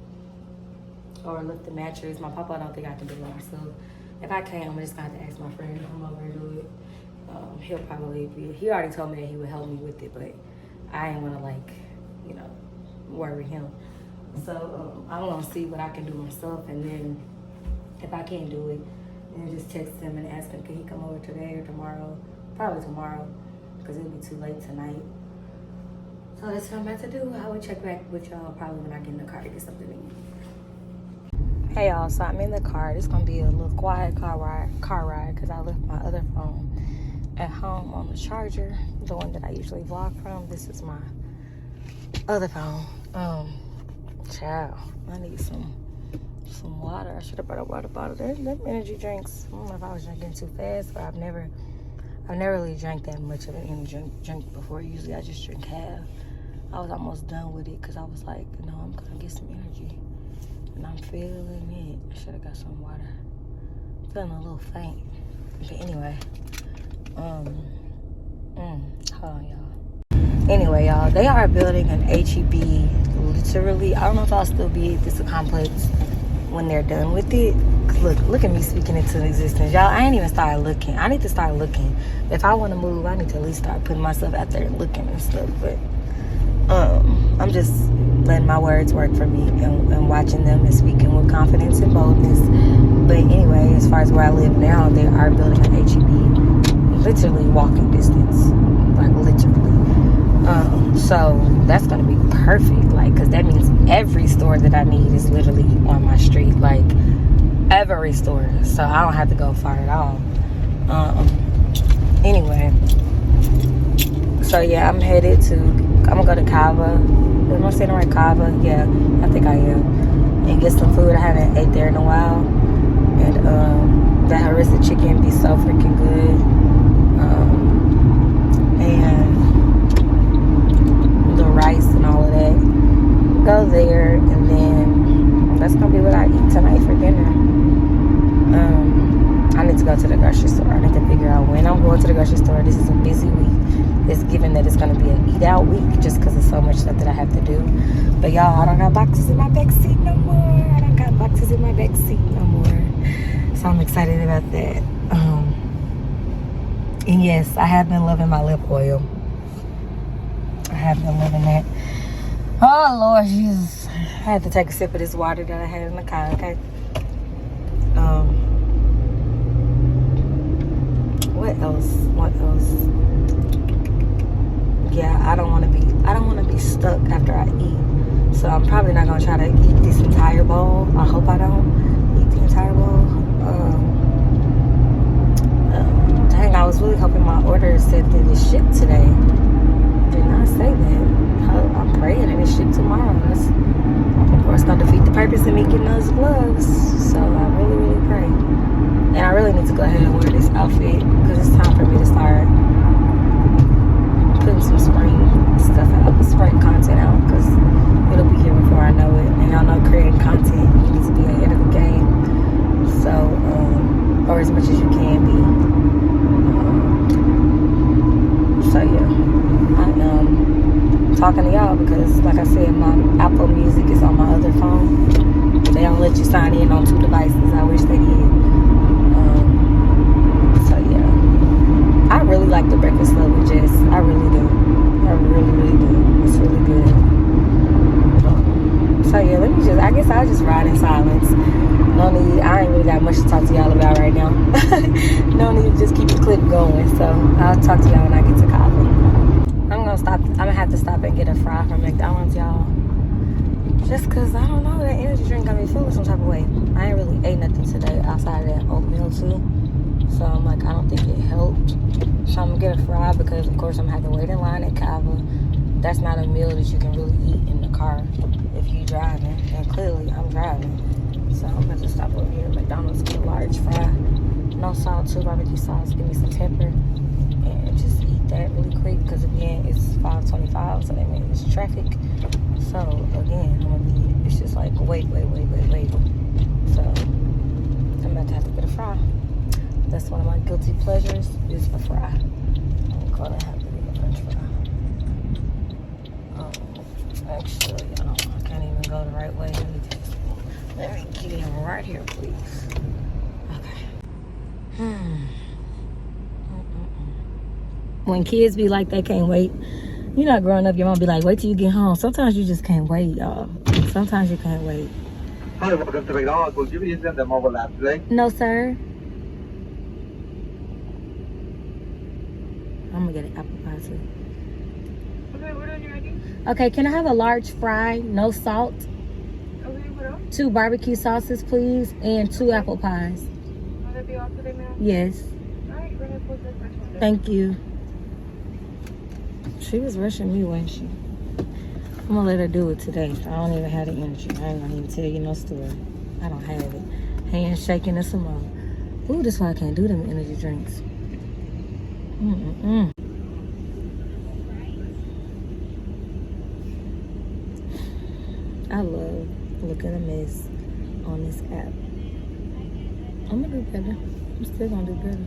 or lift the mattress. My papa don't think I can do it myself. If I can, I'm just gonna have to ask my friend to come over and do it. He'll probably he already told me that he would help me with it, but I ain't wanna like, you know, worry him. So I'm gonna see what I can do myself, and then if I can't do it, then just text him and ask him, can he come over today or tomorrow? Probably tomorrow, because it'll be too late tonight. So that's what I'm about to do. I will check back with y'all probably when I get in the car to get something to eat. Hey y'all, so I'm in the car. This is gonna be a little quiet car ride because I left my other phone at home on the charger, the one that I usually vlog from. This is my other phone. Child, I need some water. I should have brought a water bottle. Them energy drinks, I don't know if I was drinking too fast, but I've never really drank that much of an energy drink before. Usually I just drink half. I was almost done with it because I was like, no, I'm gonna get some energy. And I'm feeling it. I should have got some water. I'm feeling a little faint. But anyway, hold on, y'all. Anyway, y'all, they are building an HEB literally. I don't know if I'll still be at this complex when they're done with it. Look at me speaking into existence. Y'all, I ain't even started looking. I need to start looking. If I want to move, I need to at least start putting myself out there and looking and stuff. But I'm just letting my words work for me and watching them and speaking with confidence and boldness. But anyway, as far as where I live now, they are building an HEB literally walking distance. Like literally. So that's gonna be perfect, like, because that means every store that I need is literally on my street, like every store, so I don't have to go far at all. Anyway, so yeah, I'm gonna go to Kava. Am I saying the right, Kava? Yeah, I think I am. And get some food. I haven't ate there in a while, and that harissa chicken be so freaking good. And the rice and all of that. Go there, and then that's gonna be what I eat tonight for dinner. I need to go to the grocery store. I need to figure out when I'm going to the grocery store. This is a busy week. It's given that it's gonna be an eat out week just because of so much stuff that I have to do. But y'all, I don't got boxes in my back seat no more. I don't got boxes in my back seat no more. So I'm excited about that. And yes, I have been loving my lip oil. I have been loving that. Oh Lord Jesus. I had to take a sip of this water that I had in the car, okay? What else? Yeah, I don't wanna be stuck after I eat. So I'm probably not gonna try to eat this entire bowl. I hope I don't eat the entire bowl. Dang, I was really hoping my order said that it's shipped today. Did not say that. I'm praying that it's shipped tomorrow. Of course, gonna defeat the purpose of me getting those gloves. So I really, really pray. And I really need to go ahead and wear this outfit because it's time for me to start some spring stuff out, spring content out, because it'll be here before I know it. And y'all know creating content needs to be ahead of the game. So, or as much as you can be. So yeah, I am talking to y'all because, like I said, my Apple Music is on my other phone. They don't let you sign in on 2 devices. I wish they did. So yeah, I really like the Breakfast Club with Jess. I really do. I really, really do. It's really good. So yeah, I guess I'll just ride in silence. No need, I ain't really got much to talk to y'all about right now. No need to just keep the clip going. So I'll talk to y'all when I get to Cabo. I'm gonna have to stop and get a fry from McDonald's, y'all. Just cause I don't know, that energy drink got me feeling some type of way. I ain't really ate nothing today outside of that oatmeal too. So I'm like, I don't think it helped. So I'm gonna get a fry because of course I'm gonna have to wait in line at Cabo. That's not a meal that you can really eat in the car if you driving. And clearly I'm driving. So I'm about to stop over here at McDonald's, get a large fry. No salt, 2 barbecue sauce, give me some pepper. And just eat that really quick because again, it's 5:25, so that means it's traffic. So again, it's just like wait. So I'm about to have to get a fry. That's one of my guilty pleasures is a fry. I'm gonna have to get a French fry. Actually, I can't even go the right way. Let me get in right here, please. Okay. When kids be like they can't wait, you're not growing up, your mom be like, wait till you get home. Sometimes you just can't wait, y'all. Sometimes you can't wait.
Hi, welcome to McDonald's. Will you be using the mobile app today?
No, sir. I'm gonna get an apple pie too.
Okay, what are you ready?
Okay, can I have a large fry, no salt?
Okay, what else?
2 barbecue sauces, please, and 2 apple pies.
Will that be all today, ma'am?
Yes.
Alright, we're gonna put this first one.
Thank you. She was rushing me, wasn't she? I'm gonna let her do it today. I don't even have the energy. I ain't gonna even tell you no story. I don't have it. Hands shaking and some more. Ooh, that's why I can't do them energy drinks. I love looking a mess on this app. I'm gonna do better. I'm still gonna do better.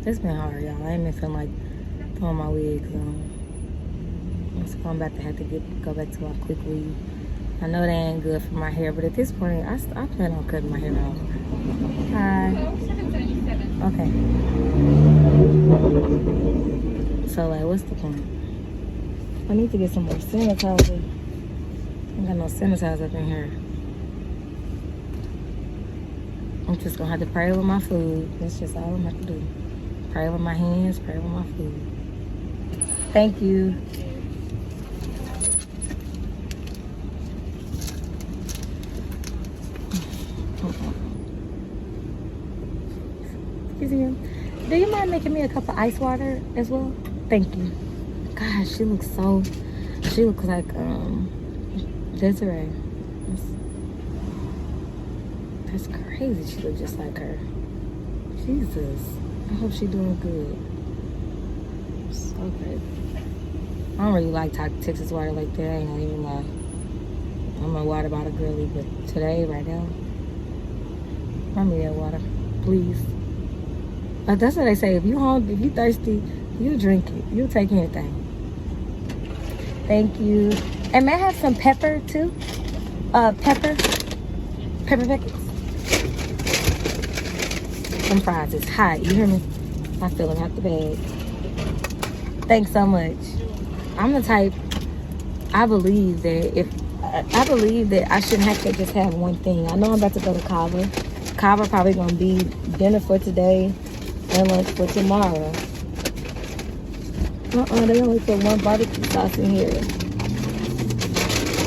It's been hard, y'all. I ain't been feeling like throwing my wigs on. So I'm about to have to go back to my quick weave. I know they ain't good for my hair, but at this point, I plan on cutting my hair off. Hi. Okay. So, like, what's the point? I need to get some more sanitizer. I ain't got no sanitizer up in here. I'm just gonna have to pray with my food. That's just all I'm gonna have to do. Pray with my hands, pray with my food. Thank you. Excuse me. Do you mind making me a cup of ice water as well? Thank you. Gosh, she looks like Desiree. That's crazy. She looks just like her. Jesus. I hope she's doing good. So good. I don't really like Texas water like that. I ain't gonna even lie. I'm a water bottle girly, but today, right now, run me that water, please. But that's what they say. If you hungry, if you thirsty, you drink it. You'll take anything. Thank you. And may I have some pepper too? Pepper packets. Some fries. It's hot. You hear me? I feel them out the bag. Thanks so much. I'm the type. I believe that I shouldn't have to just have one thing. I know I'm about to go to Cabo. Cabo probably gonna be dinner for today and lunch for tomorrow. They only put 1 barbecue sauce in here.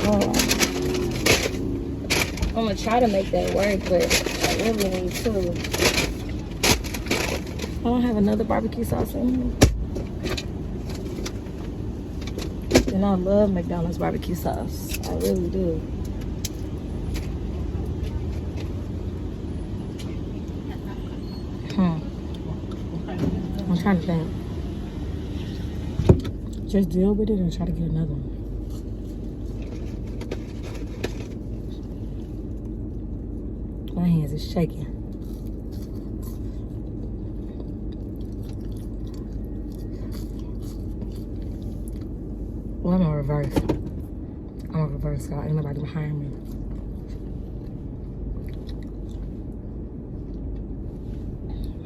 Oh. I'm gonna try to make that work, but I really need 2. I don't have another barbecue sauce in here. And I love McDonald's barbecue sauce. I really do. I'm trying to think. just deal with it or try to get another one? My hands is shaking. Well, I'm gonna reverse. So ain't nobody behind me.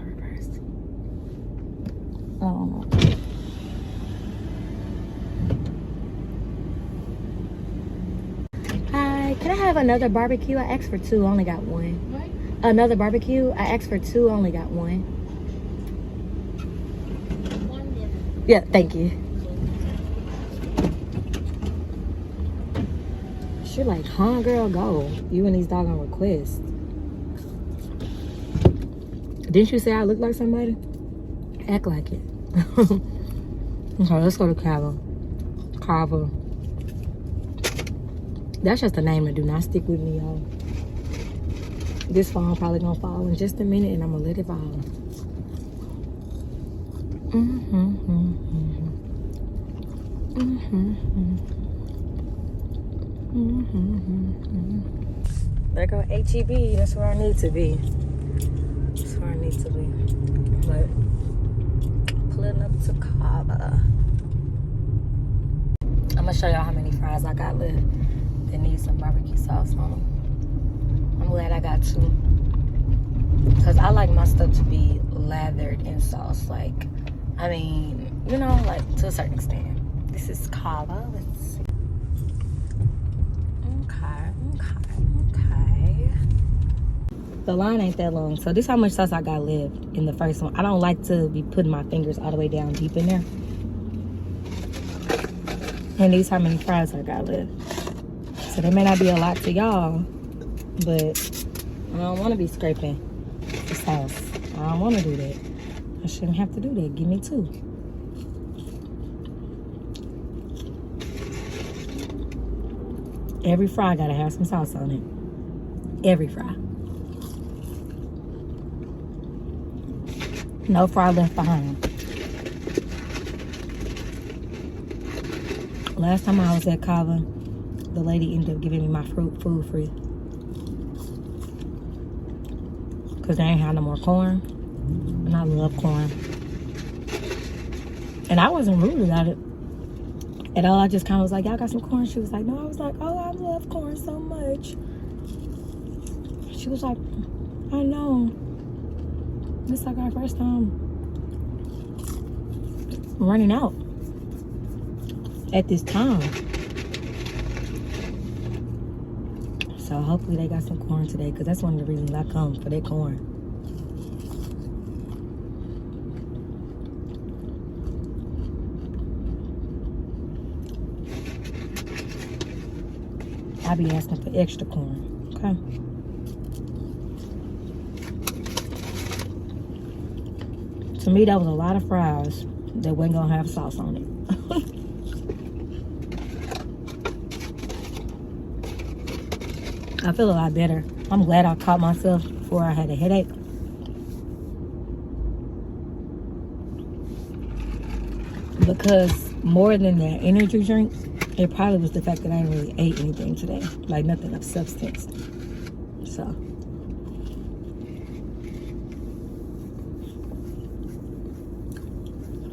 Reverse. Oh no. Hi, can I have another barbecue? I asked for 2, only got 1.
What?
Another barbecue? I asked for 2, only got 1. Yeah, thank you. She like, huh, girl, go. You and these doggone requests. Didn't you say I look like somebody? Act like it. Okay, let's go to Cava. Cava. That's just a name that do not stick with me, y'all. This phone probably gonna fall in just a minute and I'm gonna let it fall. There go HEB. That's where I need to be. That's where I need to be. But pulling up to Cava. I'm gonna show y'all how many fries I got left that need some barbecue sauce on them. I'm glad I got 2. Because I like my stuff to be lathered in sauce. Like, I mean, you know, like to a certain extent. This is Cava. Let's see. Okay. The line ain't that long. So this is how much sauce I got left in the first one. I don't like to be putting my fingers all the way down deep in there. And these how many fries I got left. So there may not be a lot to y'all, but I don't want to be scraping the sauce. I don't want to do that. I shouldn't have to do that. Give me 2. Every fry gotta have some sauce on it. Every fry. No fry left behind. Last time I was at Cava, the lady ended up giving me my food free. Because they ain't had no more corn. And I love corn. And I wasn't rude about it at all. I just kind of was like, y'all got some corn? She was like, no. I was like, oh, I love corn so much. She was like, I know. It's like our first time running out at this time. So hopefully they got some corn today, because that's one of the reasons I come, for that corn. I be asking for extra corn, okay? To me, that was a lot of fries that wasn't gonna have sauce on it. I feel a lot better. I'm glad I caught myself before I had a headache. Because more than that energy drink, it probably was the fact that I didn't really ate anything today. Like nothing of substance. So.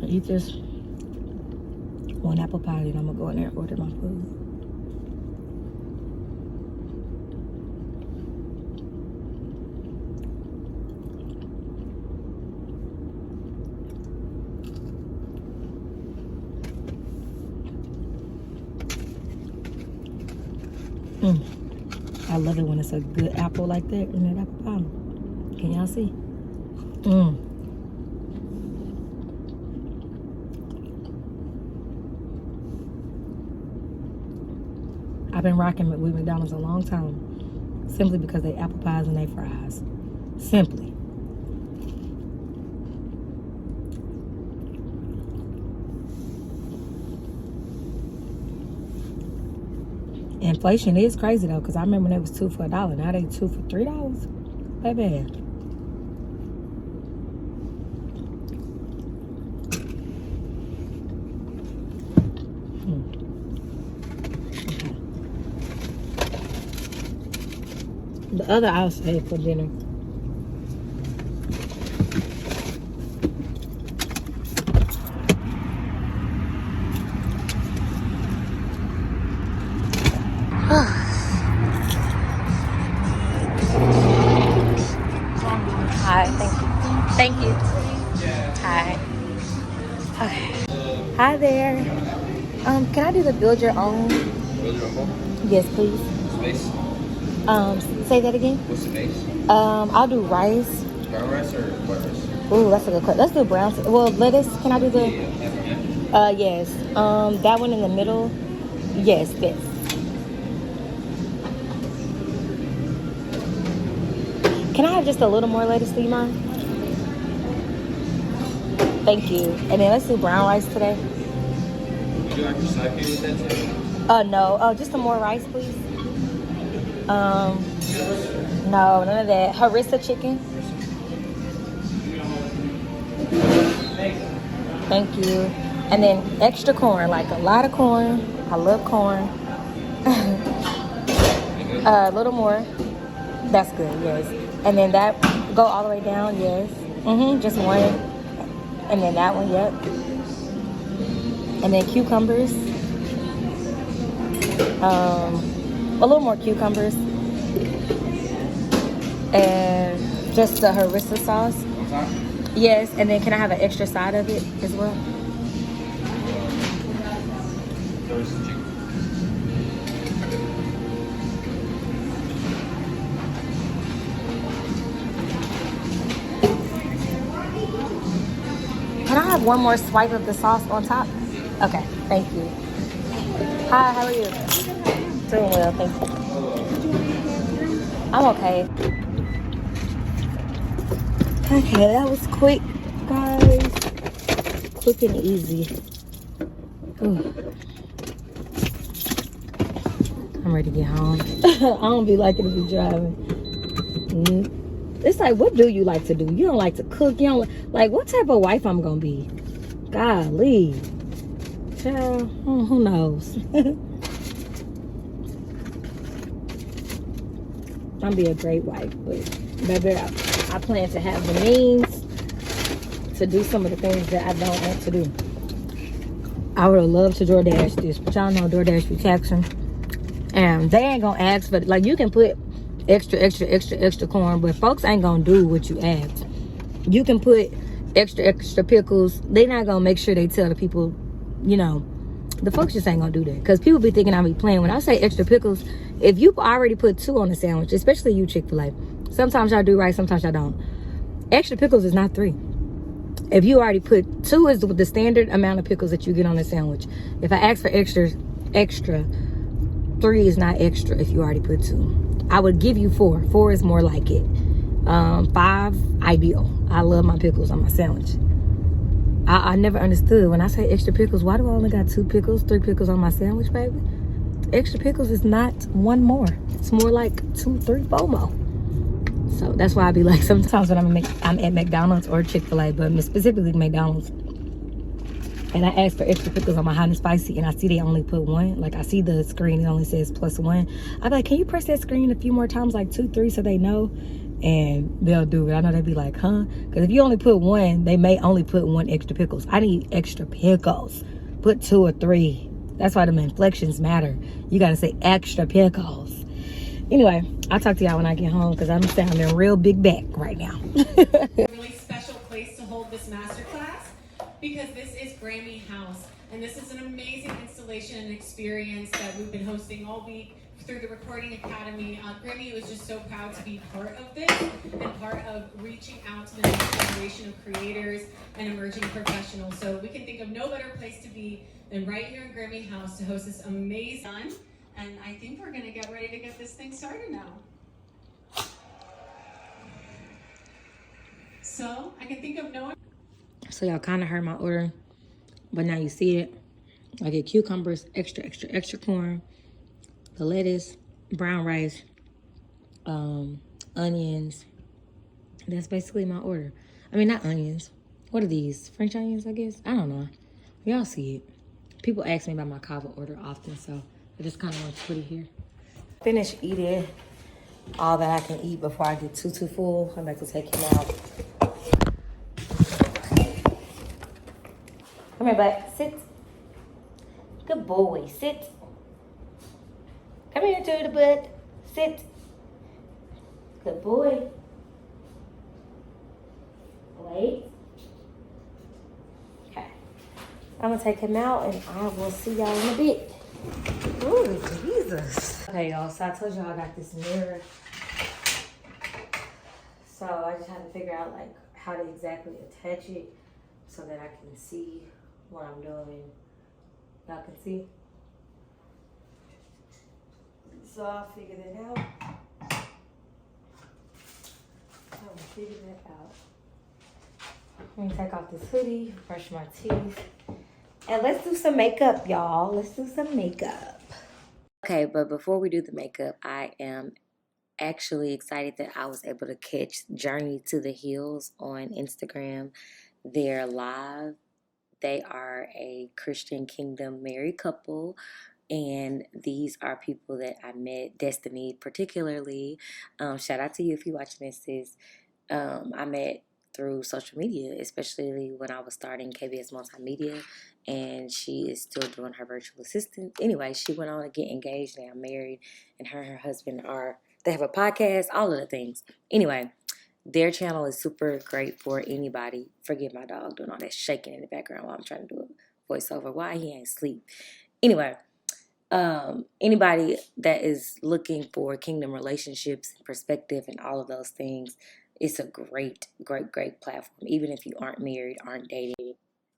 I eat this 1 apple pie, and I'm gonna go in there and order my food. I love it when it's a good apple like that in that apple pie. Can y'all see? I've been rocking with McDonald's a long time, simply because they apple pies and they fries. Simply. Inflation is crazy though, because I remember when it was 2 for $1. Now they 2 for $3. Baby. The other I'll save for dinner. Hi, thank you. Hi. Okay. Hi there. Can I do the build your own?
Build your own?
Yes, please.
Space?
Say that again.
What's the base?
I'll do rice.
Brown rice or white rice?
Ooh, that's a good question. Let's do brown. Well, lettuce. Can I do the? Yes. That one in the middle. Yes, this. Can I have just a little more lettuce, do you mind? Thank you. And then let's do brown rice today.
Would you like your side pay with that too?
No. Just some more rice, please. No, none of that. Harissa chicken. Thank you. And then extra corn, like a lot of corn. I love corn. A little more. That's good, yes. And then that, go all the way down, yes. Just one. And then that one, yep. And then cucumbers. A little more cucumbers. And just the harissa sauce. Yes, and then can I have an extra side of it as well? Can I have one more swipe of the sauce on top? Okay, thank you. Hi, how are you? Doing well, thank you. I'm okay. Okay, that was quick, guys. Quick and easy. Ooh. I'm ready to get home. I don't be liking to be driving. It's like, what do you like to do? You don't like to cook. You don't like, what type of wife I'm gonna be? Golly, child, who knows? I'm be a great wife, but baby, I plan to have the means to do some of the things that I don't want to do. I would have loved to DoorDash this, but y'all know DoorDash be taxing, and they ain't gonna ask for, like, you can put extra corn, but folks ain't gonna do what you ask. You can put extra pickles. They not gonna make sure they tell the people, you know, the folks just ain't gonna do that, because people be thinking I be playing. When I say extra pickles, if you already put 2 on the sandwich, especially you Chick-fil-A, sometimes y'all do right, sometimes y'all don't. Extra pickles is not 3. If you already put 2 is the standard amount of pickles that you get on a sandwich. If I ask for extra, 3 is not extra if you already put 2. I would give you 4. 4 is more like it. 5, ideal. I love my pickles on my sandwich. I never understood when I say extra pickles, why do I only got 2 pickles, 3 pickles on my sandwich, baby? Extra pickles is not 1 more. It's more like 2, 3, 4 more. So that's why I be like, sometimes when I'm at McDonald's or Chick-fil-A, but specifically McDonald's, and I ask for extra pickles on my hot and spicy, and I see they only put 1. Like, I see the screen, it only says +1. I be like, can you press that screen a few more times, like 2, 3, so they know? And they'll do it. I know they'd be like, huh? Because if you only put 1, they may only put 1 extra pickles. I need extra pickles. Put 2 or 3. That's why them inflections matter. You got to say extra pickles. Anyway, I'll talk to y'all when I get home, because I'm sounding real big back right now.
Really special place to hold this masterclass, because this is Grammy House, and this is an amazing installation and experience that we've been hosting all week through the Recording Academy. Grammy was just so proud to be part of this and part of reaching out to the next generation of creators and emerging professionals. So we can think of no better place to be than right here in Grammy House to host this amazing, and I think we're gonna get ready to get this thing started now. So I can think of no one.
So y'all kind of heard my order, but now you see it. I get cucumbers, extra corn, the lettuce, brown rice, onions. That's basically my order. I mean, not onions. What are these? French onions, I guess? I don't know. Y'all see it. People ask me about my kava order often, so I just kind of want to put it here.
Finished eating, all that I can eat before I get too full. I'm about to take him out. Come here, bud. Sit. Good boy. Sit. Come here to the bud. Sit. Good boy. Wait. Okay. I'm gonna take him out and I will see y'all in a bit. Ooh, Jesus. Okay, y'all, so I told y'all I got this mirror. So I just had to figure out like how to exactly attach it so that I can see what I'm doing. Y'all can see? So I'll figure that out. Let me take off this hoodie, brush my teeth, and let's do some makeup, y'all. Let's do some makeup.
Okay, but before we do the makeup, I am actually excited that I was able to catch Journey to the Hills on Instagram. They're live. They are a Christian Kingdom married couple. And these are people that I met, Destiny particularly. Shout out to you if you're watching this, sis. I met through social media, especially when I was starting KBS Multimedia, and she is still doing her virtual assistant. Anyway, she went on to get engaged, now married, and her and her husband they have a podcast, all of the things. Anyway, their channel is super great for anybody. Forgive my dog doing all that shaking in the background while I'm trying to do a voiceover. Why he ain't sleep? Anyway, anybody that is looking for kingdom relationships, perspective, and all of those things, it's a great platform. Even if you aren't married, aren't dating,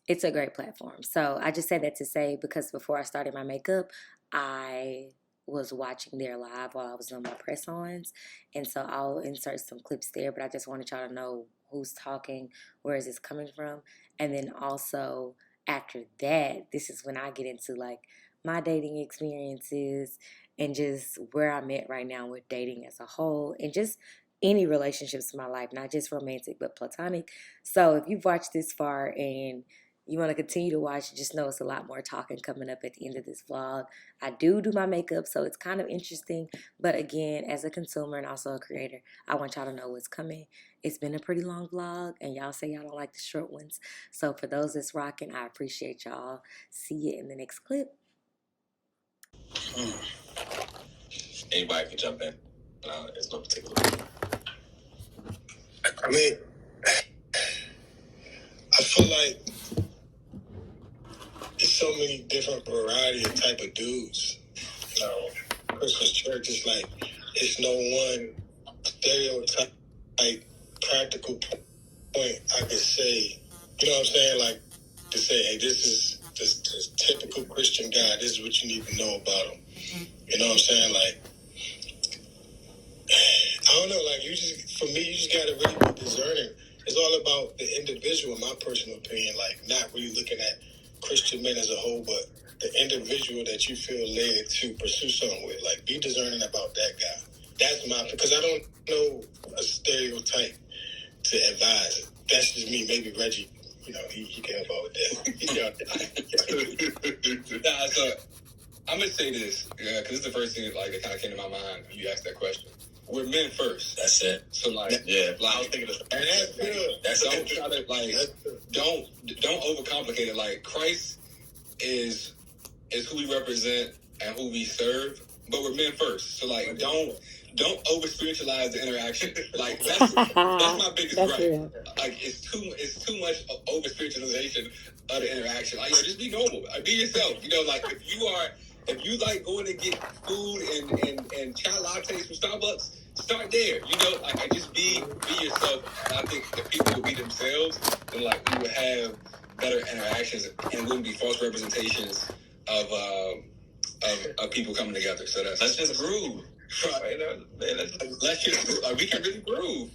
it's a great platform. So I just said that to say, because before I started my makeup, I was watching their live while I was on my press-ons, and so I'll insert some clips there, but I just wanted y'all to know who's talking, where is this coming from, and then also after that, this is when I get into like my dating experiences and just where I'm at right now with dating as a whole, and just any relationships in my life, not just romantic but platonic. So if you've watched this far and you want to continue to watch, just know it's a lot more talking coming up at the end of this vlog. I do my makeup, so it's kind of interesting. But again, as a consumer and also a creator, I want y'all to know what's coming. It's been a pretty long vlog, and y'all say y'all don't like the short ones. So for those that's rocking, I appreciate y'all. See you in the next clip.
Anybody can jump in. It's no particular. I mean, I feel like there's so many different variety of type of dudes. Christmas church is like, it's no one stereotype, like, practical point I could say. You know what I'm saying? Like, to say, hey, this is this typical Christian guy. This is what you need to know about him. You know what I'm saying? Like, I don't know, like, for me, you just gotta really be discerning. It's all about the individual, in my personal opinion, like, not really looking at Christian men as a whole, but the individual that you feel led to pursue something with. Like, be discerning about that guy. That's because I don't know a stereotype to advise. That's just me. Maybe Reggie, he can help out with that.
Nah, so I'm gonna say this, because this is the first thing that kind of came to my mind when you asked that question. We're men first. That's it. So I was thinking of and that's good. Don't try to don't overcomplicate it. Like, Christ is who we represent and who we serve, but we're men first. So don't over spiritualize the interaction. Like, that's my biggest gripe. Like, it's too much over spiritualization of the interaction. Like, just be normal. Be yourself. Like, if you like going to get food and chai lattes from Starbucks, start there. Like, just be yourself. And I think if people would be themselves, then like we would have better interactions and wouldn't be false representations of people coming together. So let's just groove. Right, man, let's just we can really groove.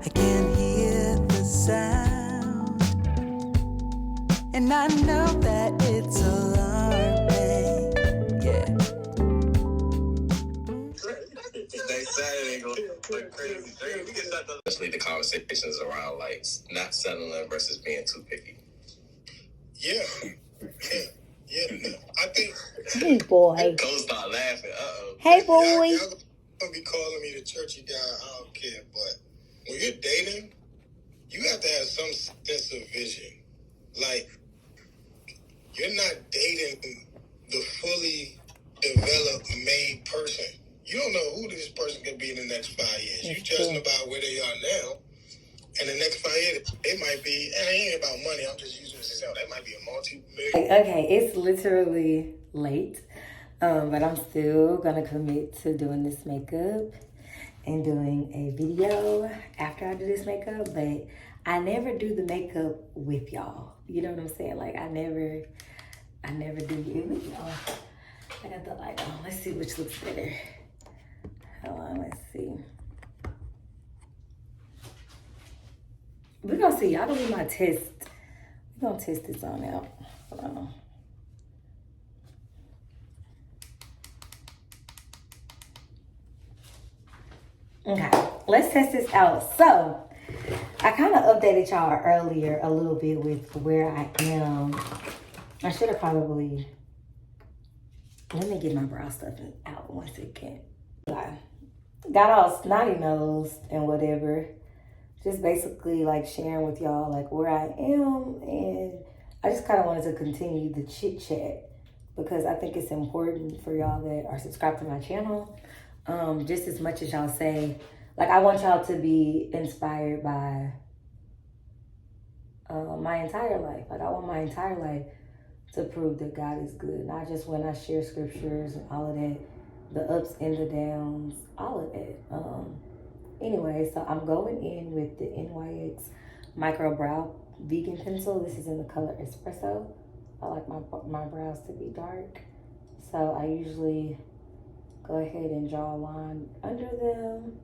I can hear the sound, and I know that it's alarming.
crazy thing. We can start those. Especially the conversations around like not settling versus being too picky.
Yeah. Yeah. I think.
Hey, boy.
Go start laughing. Uh-oh.
Hey, boy.
Y'all gonna be calling me the churchy guy. I don't care. But when you're dating, you have to have some sense of vision. Like, you're not dating the fully developed, made person. You don't know who this person could be in the next 5 years. You're judging about where they are now. And the next 5 years, it might be, and it ain't about money. I'm just using this example. That might be a multi-million.
Okay, it's literally late, but I'm still gonna commit to doing this makeup and doing a video after I do this makeup. But I never do the makeup with y'all. You know what I'm saying? Like I never do it with y'all. I got the light on. Let's see which looks better. Hold on, let's see. We're gonna see. Y'all gonna be my test. We're gonna test this on out. Hold on. Okay, let's test this out. So, I kind of updated y'all earlier a little bit with where I am. I should have probably, let me get my brow stuff out 1 second. Got all snotty nosed and whatever. Just basically like sharing with y'all like where I am, and I just kind of wanted to continue the chit chat because I think it's important for y'all that are subscribed to my channel. Just as much as y'all say, like I want y'all to be inspired by my entire life. Like I want my entire life to prove that God is good, not just when I share scriptures and all of that, the ups and the downs, all of that. Anyway, so I'm going in with the NYX Micro Brow Vegan Pencil. This is in the color Espresso. I like my brows to be dark. So I usually go ahead and draw a line under them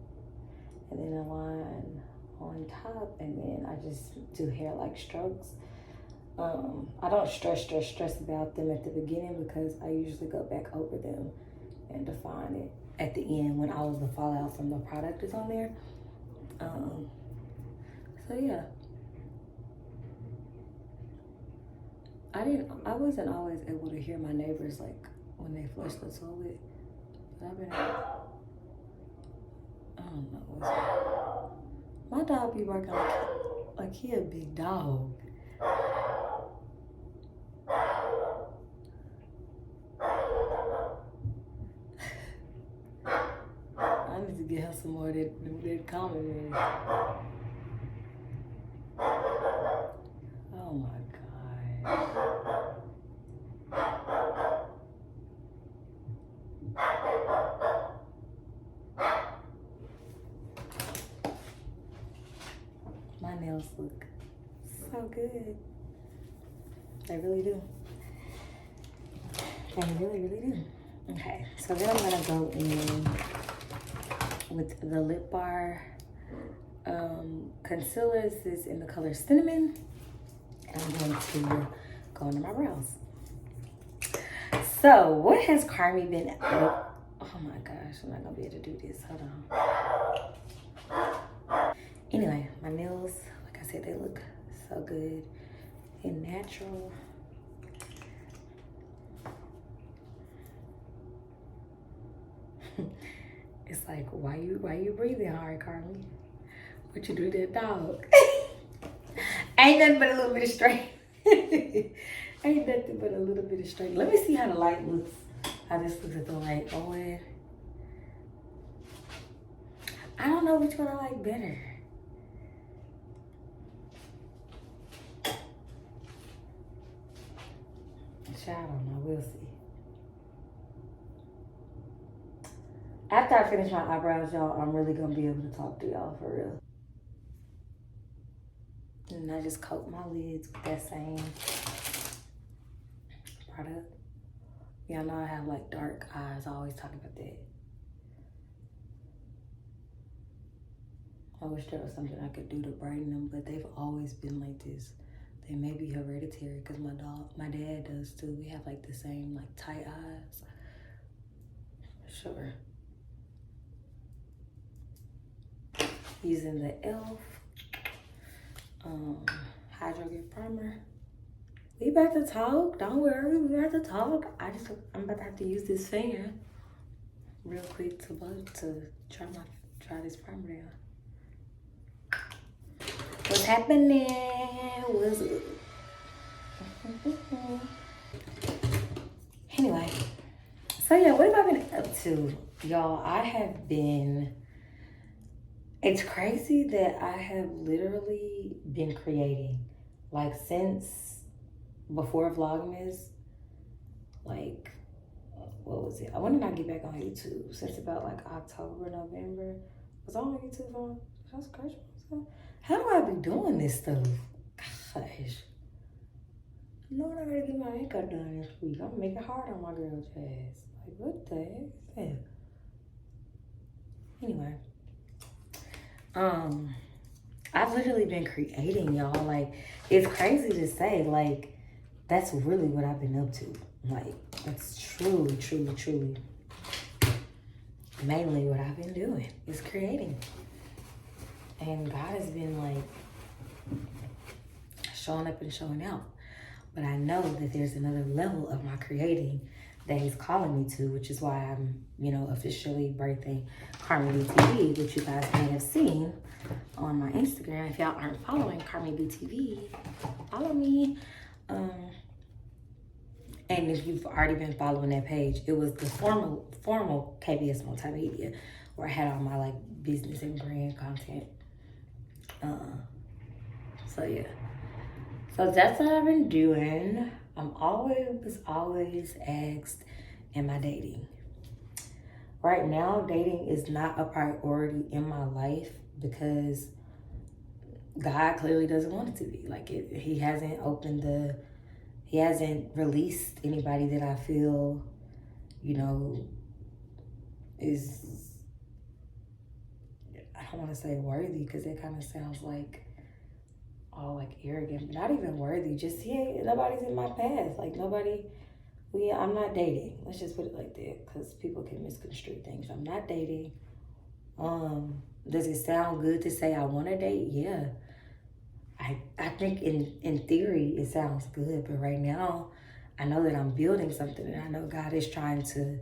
and then a line on top, and then I just do hair-like strokes. I don't stress about them at the beginning because I usually go back over them and define it at the end when all of the fallout from the product is on there. So yeah. I wasn't always able to hear my neighbors like when they flush the toilet. But I've been, I don't know. My dog be working like he a big dog. I need to get her some more of that common. Oh my God. My nails look so good. They really do. They really, really do. Okay, so then I'm gonna go in with the Lip Bar concealer. This is in the color Cinnamon. And I'm going to go into my brows. So, what has Carmi been up? Oh my gosh, I'm not gonna be able to do this. Hold on. Anyway, my nails, like I said, they look so good and natural. It's like, why you breathing hard, Carmi? What you do to that dog? Ain't nothing but a little bit of straight. Ain't nothing but a little bit of straight. Let me see how the light looks. How this looks at the light on. I don't know which one I like better. I don't know. We'll see. After I finish my eyebrows, y'all, I'm really gonna be able to talk to y'all for real. And I just coat my lids with that same product. Y'all know I have like dark eyes. I always talk about that. I wish there was something I could do to brighten them, but they've always been like this. They may be hereditary because my dad does too. We have like the same like tight eyes. Sure.
using the e.l.f. Hydro Get Primer. We about to talk. Don't worry, we about to talk. I'm about to have to use this fan real quick to try this primer down. What's happening? What's Anyway, so yeah, what have I been up to? Y'all, it's crazy that I have literally been creating, like, since before Vlogmas, like, what was it? When did I get back on YouTube? Since about, like, October, November. Was I on YouTube for, that's crazy. How do I be doing this stuff? Gosh. No, I gotta get my makeup done this week. I'm gonna make it hard on my girl Jazz. Like, what the heck is that? Anyway. I've literally been creating, y'all. Like, it's crazy to say, like, that's really what I've been up to. Like, that's truly, truly, truly mainly what I've been doing is creating. And God has been, like, showing up and showing out. But I know that there's another level of my creating that he's calling me to, which is why I'm, officially birthing Carmi BTV, which you guys may have seen on my Instagram. If y'all aren't following Carmi BTV, follow me. And if you've already been following that page, it was the formal KBS Multimedia, where I had all my, like, business and brand content. So yeah. So that's what I've been doing. I'm always asked, am I dating? Right now, dating is not a priority in my life because God clearly doesn't want it to be. Like, he hasn't he hasn't released anybody that I feel, is, I don't want to say worthy because it kind of sounds like all, like, arrogant, but not even worthy. Just, nobody's in my path. Like, I'm not dating. Let's just put it like that, because people can misconstrue things. I'm not dating. Does it sound good to say I want to date? Yeah. I think in theory it sounds good, but right now I know that I'm building something, and I know God is trying to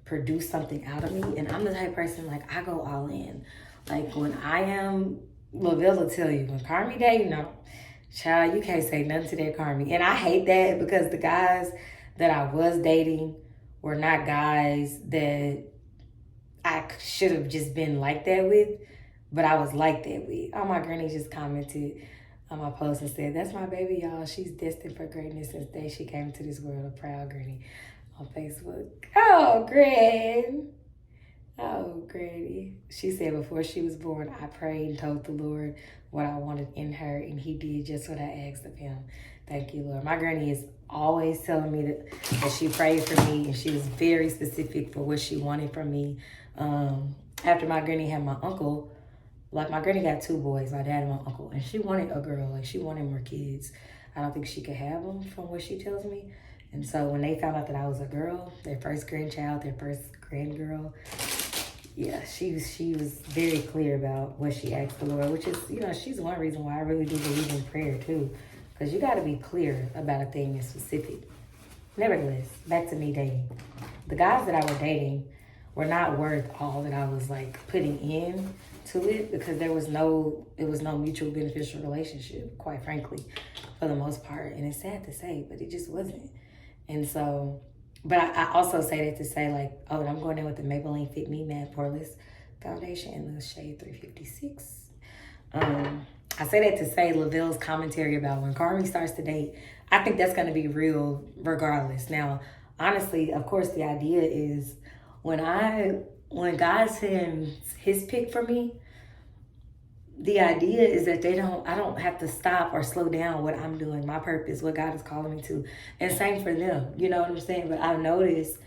produce something out of me, and I'm the type of person, like, I go all in. Like, when I am, Lavelle will tell you, when Carmi dating, no, child, you can't say nothing to that Carmi. And I hate that because the guys that I was dating were not guys that I should have just been like that with, but I was like that with. Oh, my granny just commented on my post and said, that's my baby, y'all. She's destined for greatness since the day she came to this world, a proud granny, on Facebook. Oh, Gran. Oh, Granny. She said before she was born, I prayed and told the Lord what I wanted in her, and he did just what I asked of him. Thank you, Lord. My granny is always telling me that she prayed for me, and she was very specific for what she wanted from me. After my granny had my uncle, like, my granny got 2 boys, my dad and my uncle, and she wanted a girl. Like, she wanted more kids. I don't think she could have them from what she tells me. And so when they found out that I was a girl, their first grandchild, their first grandgirl, yeah, she was very clear about what she asked the Lord, which is, she's one reason why I really do believe in prayer too, because you got to be clear about a thing in specific. Nevertheless, back to me dating. The guys that I was dating were not worth all that I was, like, putting in to it, because it was no mutual beneficial relationship, quite frankly, for the most part. And it's sad to say, but it just wasn't. And so, but I also say that to say, like, oh, I'm going in with the Maybelline Fit Me Matte Poreless Foundation in the shade 356. I say that to say Lavelle's commentary about when Carmi starts to date, I think that's going to be real regardless. Now, honestly, of course, the idea is when God sends his pick for me, the idea is that I don't have to stop or slow down what I'm doing, my purpose, what God is calling me to. And same for them, you know what I'm saying? But I've noticed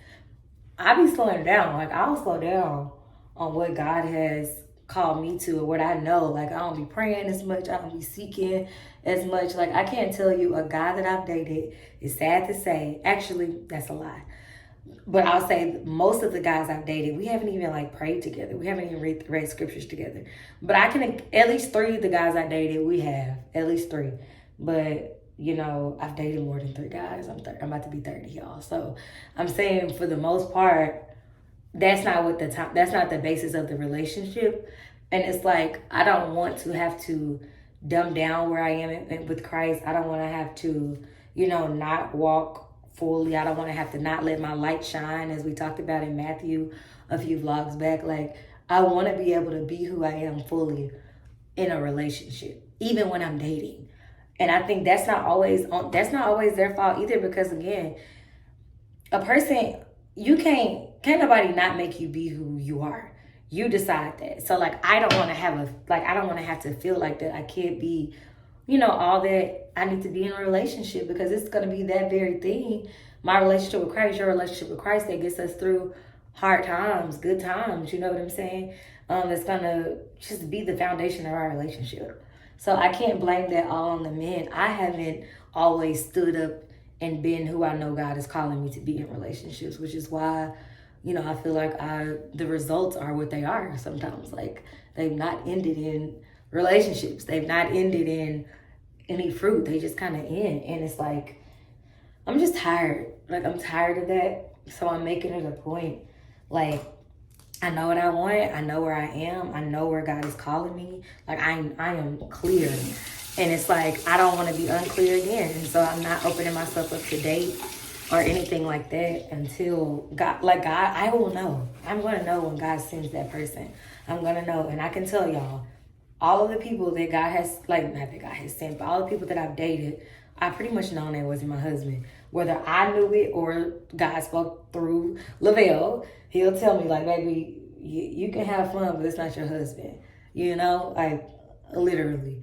I be slowing down. Like, I'll slow down on what God has called me to, or what I know. Like, I don't be praying as much. I don't be seeking as much. Like, I can't tell you a guy that I've dated, it's sad to say. Actually, that's a lie.
But I'll say most of the guys I've dated, we haven't even like prayed together. We haven't even read scriptures together. But I can, at least 3 of the guys I dated, we have. At least 3. But, you know, I've dated more than 3 guys. I'm about to be 30, y'all. So I'm saying for the most part, that's not the basis of the relationship. And it's like, I don't want to have to dumb down where I am with Christ. I don't want to have to, you know, not walk fully. I don't want to have to not let my light shine, as we talked about in Matthew a few vlogs back. Like, I want to be able to be who I am fully in a relationship, even when I'm dating. And I think that's not always their fault either, because again, a person, can't nobody not make you be who you are. You decide that. So like, I don't want to have to feel like that I can't be, you know, all that I need to be in a relationship, because it's going to be that very thing. My relationship with Christ, your relationship with Christ, that gets us through hard times, good times, you know what I'm saying? It's going to just be the foundation of our relationship. So I can't blame that all on the men. I haven't always stood up and been who I know God is calling me to be in relationships, which is why, you know, I feel like the results are what they are sometimes. Like, they've not ended in relationships. They've not ended in any fruit. They just kind of end. And it's like, I'm just tired. Like, I'm tired of that. So I'm making it a point. Like, I know what I want. I know where I am. I know where God is calling me. Like, I am clear. And it's like, I don't want to be unclear again. And so I'm not opening myself up to date or anything like that until God, I will know. I'm going to know when God sends that person. I'm going to know. And I can tell y'all, all of the people that God has, not that God has sent, but all the people that I've dated, I pretty much known that wasn't my husband. Whether I knew it or God spoke through Lavelle, he'll tell me, like, baby, you can have fun, but it's not your husband. You know, like, literally.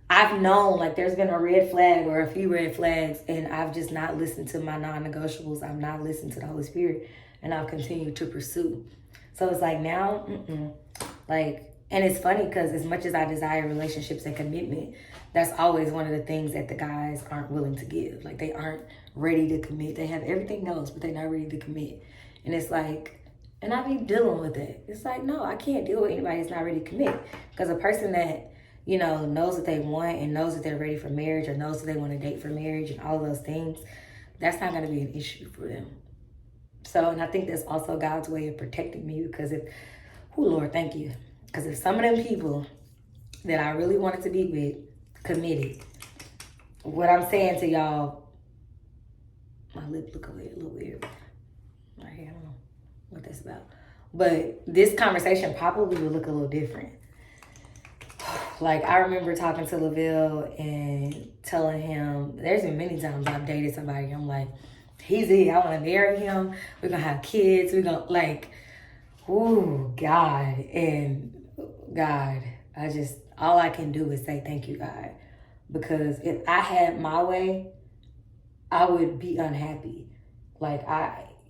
I've known, like, there's been a red flag or a few red flags, and I've just not listened to my non-negotiables. I've not listened to the Holy Spirit, and I've continued to pursue. So it's like now, and it's funny because as much as I desire relationships and commitment, that's always one of the things that the guys aren't willing to give. Like, they aren't ready to commit. They have everything else, but they're not ready to commit. And it's like, and I be dealing with that. It's like, no, I can't deal with anybody that's not ready to commit. Because a person that, you know, knows what they want and knows that they're ready for marriage or knows that they want to date for marriage and all of those things, that's not going to be an issue for them. So, and I think that's also God's way of protecting me, because Lord, thank you. Because if some of them people that I really wanted to be with committed, what I'm saying to y'all, my lip look a little weird right here. I don't know what that's about. But this conversation probably would look a little different. Like, I remember talking to Lavelle and telling him, there's been many times I've dated somebody, I'm like, he's it, I want to marry him, we're going to have kids, we're going to, like, ooh, God. And God, all I can do is say thank you, God. Because if I had my way, I would be unhappy. Like,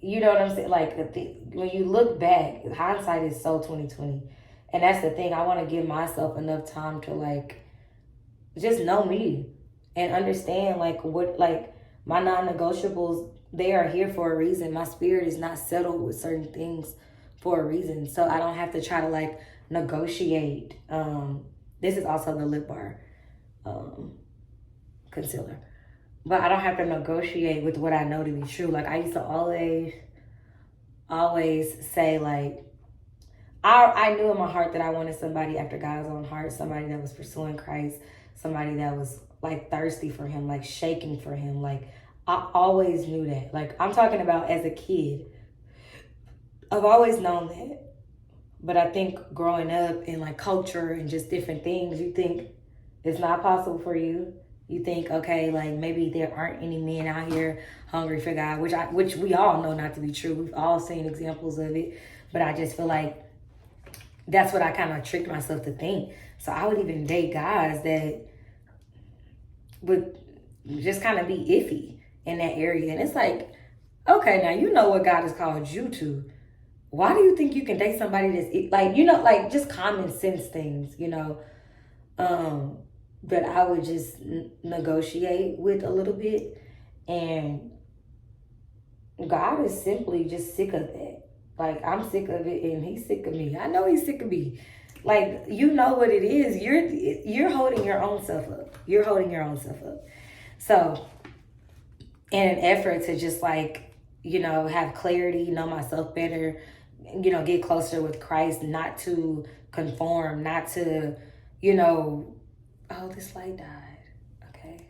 you know what I'm saying? Like, when you look back, hindsight is so 2020. And that's the thing. I want to give myself enough time to, like, just know me and understand, like, what, like, my non-negotiables, they are here for a reason. My spirit is not settled with certain things for a reason. So I don't have to try to, like, negotiate. This is also the lip bar concealer. But I don't have to negotiate with what I know to be true. Like, I used to always say, like, I knew in my heart that I wanted somebody after God's own heart, somebody that was pursuing Christ, somebody that was, like, thirsty for him, like, shaking for him. Like, I always knew that. Like, I'm talking about as a kid. I've always known that. But I think growing up in, like, culture and just different things, you think it's not possible for you. You think, okay, like, maybe there aren't any men out here hungry for God, which we all know not to be true. We've all seen examples of it. But I just feel like that's what I kind of tricked myself to think. So I would even date guys that would just kind of be iffy in that area. And it's like, okay, now you know what God has called you to. Why do you think you can date somebody that's, like, you know, like, just common sense things, you know, that I would just negotiate with a little bit. And God is simply just sick of that. Like, I'm sick of it and he's sick of me. I know he's sick of me. Like, you know what it is. You're holding your own self up. You're holding your own self up. So, in an effort to just like, have clarity, know myself better, get closer with Christ, not to conform, not to, oh, this light died. Okay.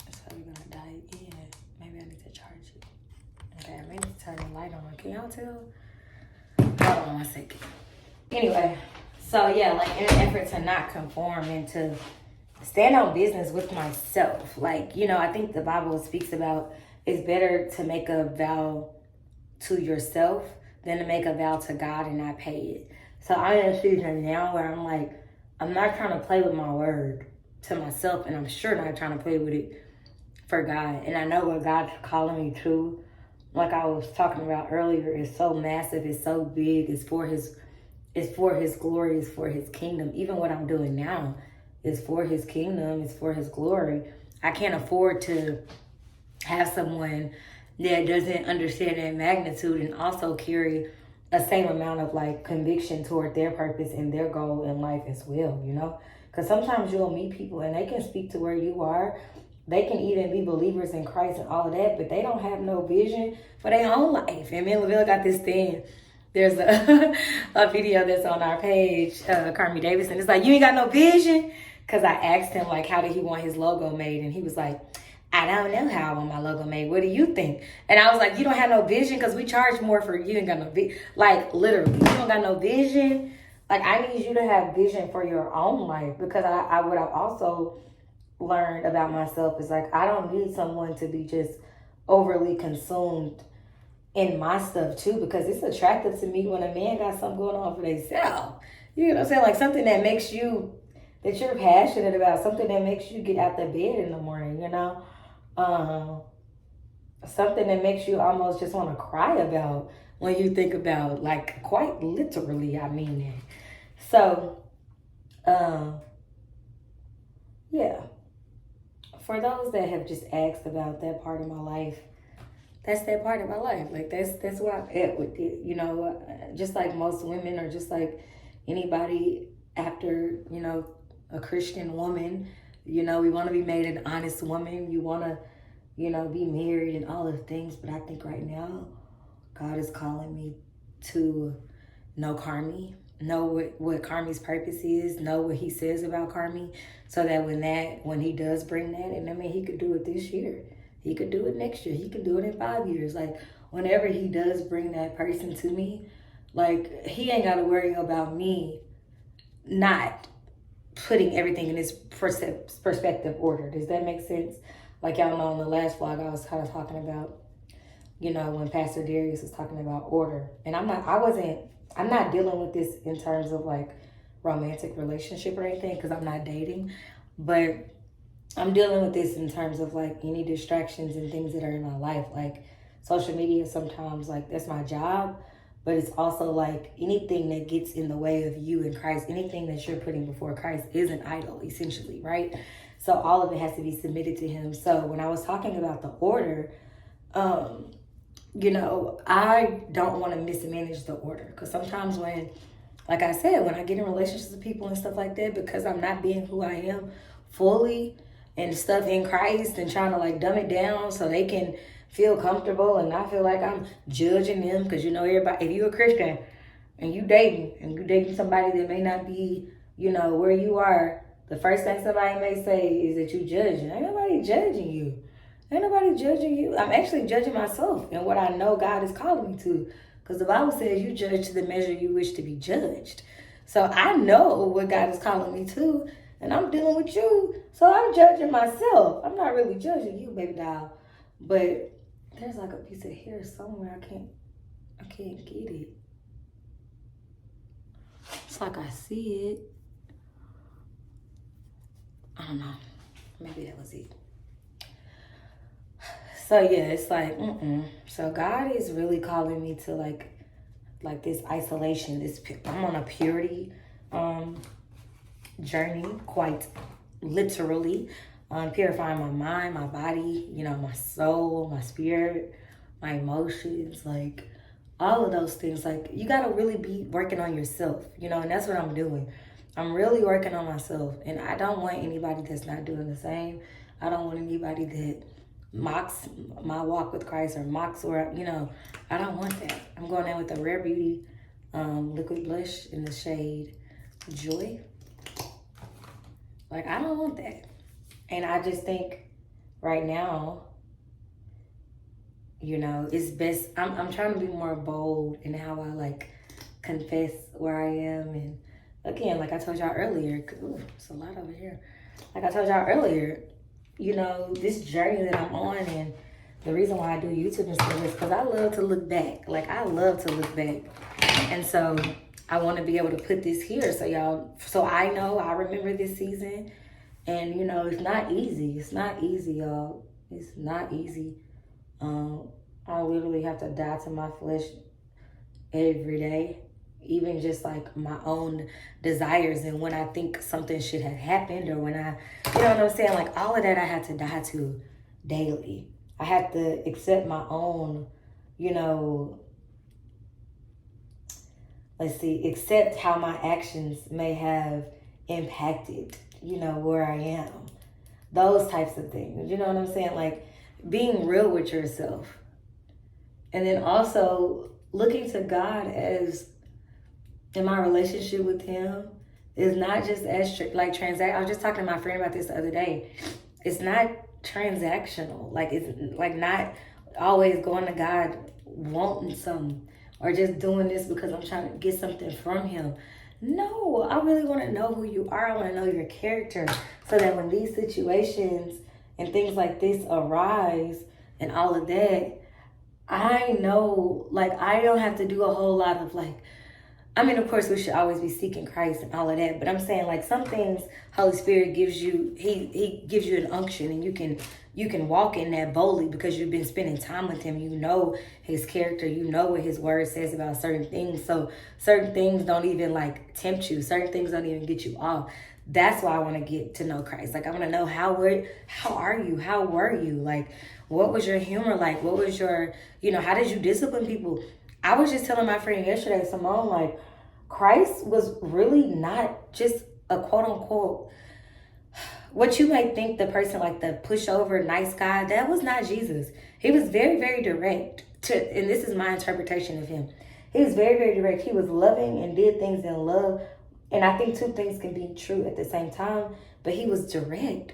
It's probably gonna die again. Maybe I need to charge it. Okay, I may need to turn the light on. Can y'all tell? Hold on one second. Anyway, so yeah, like in an effort to not conform and to stand on business with myself. Like, I think the Bible speaks about it's better to make a vow to yourself than to make a vow to God and not pay it. So I'm in a season now where I'm like, I'm not trying to play with my word to myself, and I'm sure not trying to play with it for God. And I know what God's calling me to, like I was talking about earlier, is so massive, it's so big, it's for his glory, it's for his kingdom. Even what I'm doing now is for his kingdom, it's for his glory. I can't afford to have someone that doesn't understand that magnitude and also carry a same amount of like conviction toward their purpose and their goal in life as well, because sometimes you'll meet people and they can speak to where you are. They can even be believers in Christ and all of that, but they don't have no vision for their own life. And me and LaVille got this thing. There's a video that's on our page, Carmi Davidson. It's like, you ain't got no vision? Because I asked him, like, how did he want his logo made? And he was like, I don't know how I want my logo made. What do you think? And I was like, you don't have no vision because we charge more for you ain't got no vision. Like, literally, you don't got no vision. Like, I need you to have vision for your own life, because what I've also learned about myself is like, I don't need someone to be just overly consumed in my stuff too, because it's attractive to me when a man got something going on for themselves. You know what I'm saying? Like something that makes you, that you're passionate about, something that makes you get out the bed in the morning, something that makes you almost just want to cry about when you think about, like, quite literally, I mean that. So, yeah. For those that have just asked about that part of my life, that's that part of my life. Like, that's where I'm at with it, just like most women, or just like anybody after, a Christian woman, we want to be made an honest woman. You want to, be married and all of the things. But I think right now, God is calling me to know Carmi, know what Carmi's purpose is, know what he says about Carmi, so that when he does bring that, and I mean, he could do it this year. He could do it next year. He could do it in 5 years. Like, whenever he does bring that person to me, like, he ain't got to worry about me not putting everything in its perspective order. Does that make sense? Like, y'all know in the last vlog, I was kind of talking about, when Pastor Darius was talking about order. And I'm not dealing with this in terms of like romantic relationship or anything, because I'm not dating. But I'm dealing with this in terms of like any distractions and things that are in my life. Like social media sometimes, like, that's my job, but it's also like anything that gets in the way of you and Christ, anything that you're putting before Christ is an idol, essentially, right? So all of it has to be submitted to him. So when I was talking about the order, I don't want to mismanage the order, because sometimes when, like I said, when I get in relationships with people and stuff like that, because I'm not being who I am fully and stuff in Christ, and trying to like dumb it down so they can feel comfortable and not feel like I'm judging them. Because everybody, if you're a Christian and you dating somebody that may not be, where you are, the first thing somebody may say is that you judging. Ain't nobody judging you. Ain't nobody judging you. I'm actually judging myself and what I know God is calling me to. Because the Bible says you judge to the measure you wish to be judged. So I know what God is calling me to, and I'm dealing with you. So I'm judging myself. I'm not really judging you, baby doll. But there's like a piece of hair somewhere. I can't get it. It's like I see it. I don't know. Maybe that was it. So yeah, it's like, So God is really calling me to like this isolation. I'm on a purity journey, quite literally. purifying my mind, my body, you know, my soul, my spirit, my emotions, like all of those things. Like you got to really be working on yourself, you know, and that's what I'm doing. I'm really working on myself, and I don't want anybody that's not doing the same. I don't want anybody that mocks my walk with Christ or mocks, or, you know, I don't want that. I'm going in with a Rare Beauty liquid blush in the shade Joy. Like, I don't want that. And I just think right now, you know, it's best. I'm trying to be more bold in how I like confess where I am. And again, like I told y'all earlier, ooh, it's a lot over here. Like I told y'all earlier, you know, this journey that I'm on, and the reason why I do YouTube and stuff is because I love to look back. Like I love to look back. And so I want to be able to put this here so y'all, so I know I remember this season. And, you know, it's not easy. It's not easy, y'all. It's not easy. I literally have to die to my flesh every day. Even just like my own desires, and when I think something should have happened, or when I, you know what I'm saying? Like all of that I had to die to daily. I had to accept my own, you know, accept how my actions may have impacted, you know, where I am. Those types of things. You know what I'm saying? Like being real with yourself. And then also looking to God as, in my relationship with him, is not just as like transact. I was just talking to my friend about this the other day. It's not transactional. Like it's like not always going to God wanting something, or just doing this because I'm trying to get something from him. No, I really want to know who you are. I want to know your character, so that when these situations and things like this arise and all of that, I know, like, I don't have to do a whole lot of like, I mean, of course, we should always be seeking Christ and all of that. But I'm saying, like, some things Holy Spirit gives you, he gives you an unction, and you can walk in that boldly because you've been spending time with him. You know his character. You know what his word says about certain things. So certain things don't even, like, tempt you. Certain things don't even get you off. That's why I want to get to know Christ. Like, I want to know how are you? How were you? Like, what was your humor like? What was your, you know, how did you discipline people? I was just telling my friend yesterday, Simone, like, Christ was really not just a quote unquote, what you might think the person, like the pushover nice guy. That was not Jesus. He was very, very direct and this is my interpretation of him. He was very, very direct. He was loving and did things in love. And I think two things can be true at the same time, but he was direct.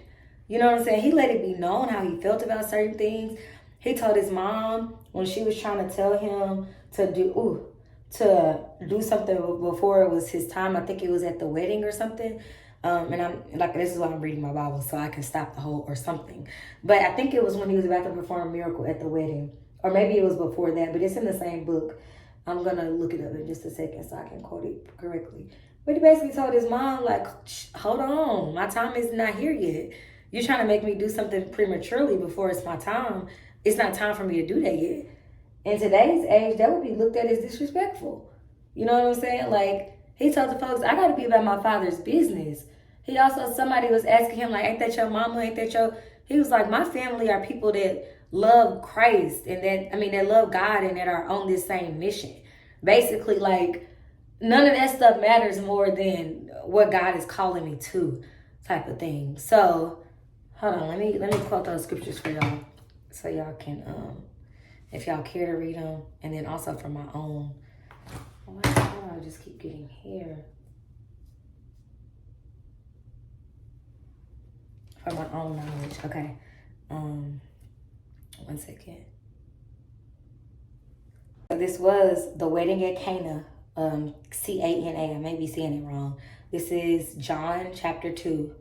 You know what I'm saying? He let it be known how he felt about certain things. He told his mom when she was trying to tell him to do something before it was his time. I think it was at the wedding or something. And I'm like, this is why I'm reading my Bible, so I can stop the whole or something. But I think it was when he was about to perform a miracle at the wedding, or maybe it was before that, but it's in the same book. I'm going to look it up in just a second so I can quote it correctly. But he basically told his mom, like, hold on, my time is not here yet. You're trying to make me do something prematurely before it's my time. It's not time for me to do that yet. In today's age, that would be looked at as disrespectful. You know what I'm saying? Like, he told the folks, I got to be about my father's business. He also, somebody was asking him, like, ain't that your mama? Ain't that your... He was like, my family are people that love Christ and that love God and that are on this same mission. Basically, like, none of that stuff matters more than what God is calling me to, type of thing. So, hold on, let me quote those scriptures for y'all so y'all can, if y'all care to read them, and then also for my own. Why do I just keep getting here? For my own knowledge. Okay. 1 second. So this was the wedding at Cana. Cana. I may be saying it wrong. This is John chapter 2.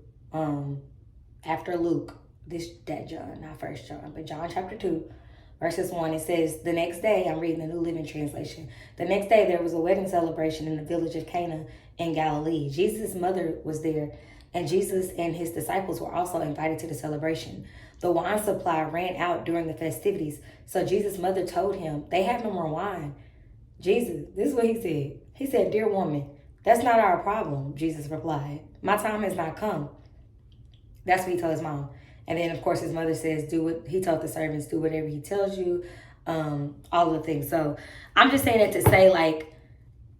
After Luke. That John, not first John, but John chapter 2. Verses 1, it says, the next day, I'm reading the New Living Translation. The next day, there was a wedding celebration in the village of Cana in Galilee. Jesus' mother was there, and Jesus and his disciples were also invited to the celebration. The wine supply ran out during the festivities, so Jesus' mother told him, they have no more wine. Jesus, this is what he said. He said, dear woman, that's not our problem, Jesus replied. My time has not come. That's what he told his mom. And then, of course, his mother says, he told the servants, do whatever he tells you, all the things. So I'm just saying that to say, like,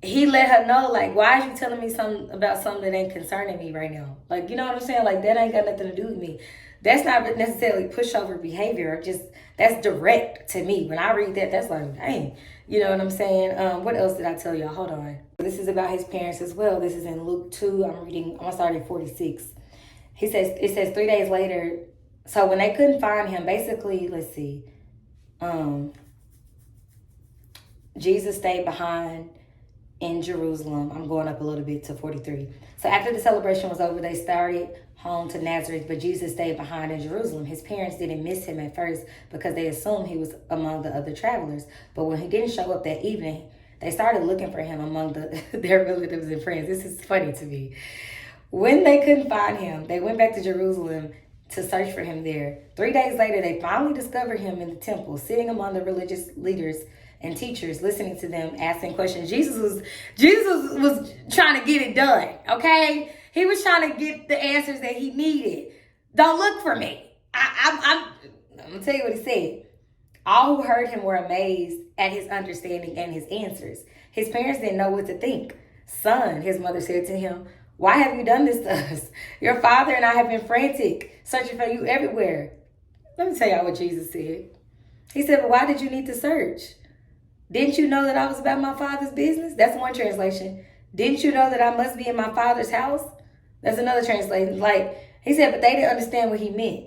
he let her know, like, why are you telling me something about something that ain't concerning me right now? Like, you know what I'm saying? Like, that ain't got nothing to do with me. That's not necessarily pushover behavior. Just, that's direct to me. When I read that, that's like, dang. You know what I'm saying? What else did I tell y'all? Hold on. This is about his parents as well. This is in Luke 2. I'm going to start at 46. It says 3 days later. So when they couldn't find him, basically, let's see. Jesus stayed behind in Jerusalem. I'm going up a little bit to 43. So after the celebration was over, they started home to Nazareth, but Jesus stayed behind in Jerusalem. His parents didn't miss him at first because they assumed he was among the other travelers. But when he didn't show up that evening, they started looking for him among their relatives and friends. This is funny to me. When they couldn't find him, they went back to Jerusalem to search for him there. 3 days later, they finally discovered him in the temple, sitting among the religious leaders and teachers, listening to them, asking questions. Jesus was trying to get it done, okay? He was trying to get the answers that he needed. Don't look for me. I'm going to tell you what he said. All who heard him were amazed at his understanding and his answers. His parents didn't know what to think. Son, his mother said to him, why have you done this to us? Your father and I have been frantic, searching for you everywhere. Let me tell y'all what Jesus said. He said, but why did you need to search? Didn't you know that I was about my father's business? That's one translation. Didn't you know that I must be in my father's house? That's another translation. Like, he said, but they didn't understand what he meant.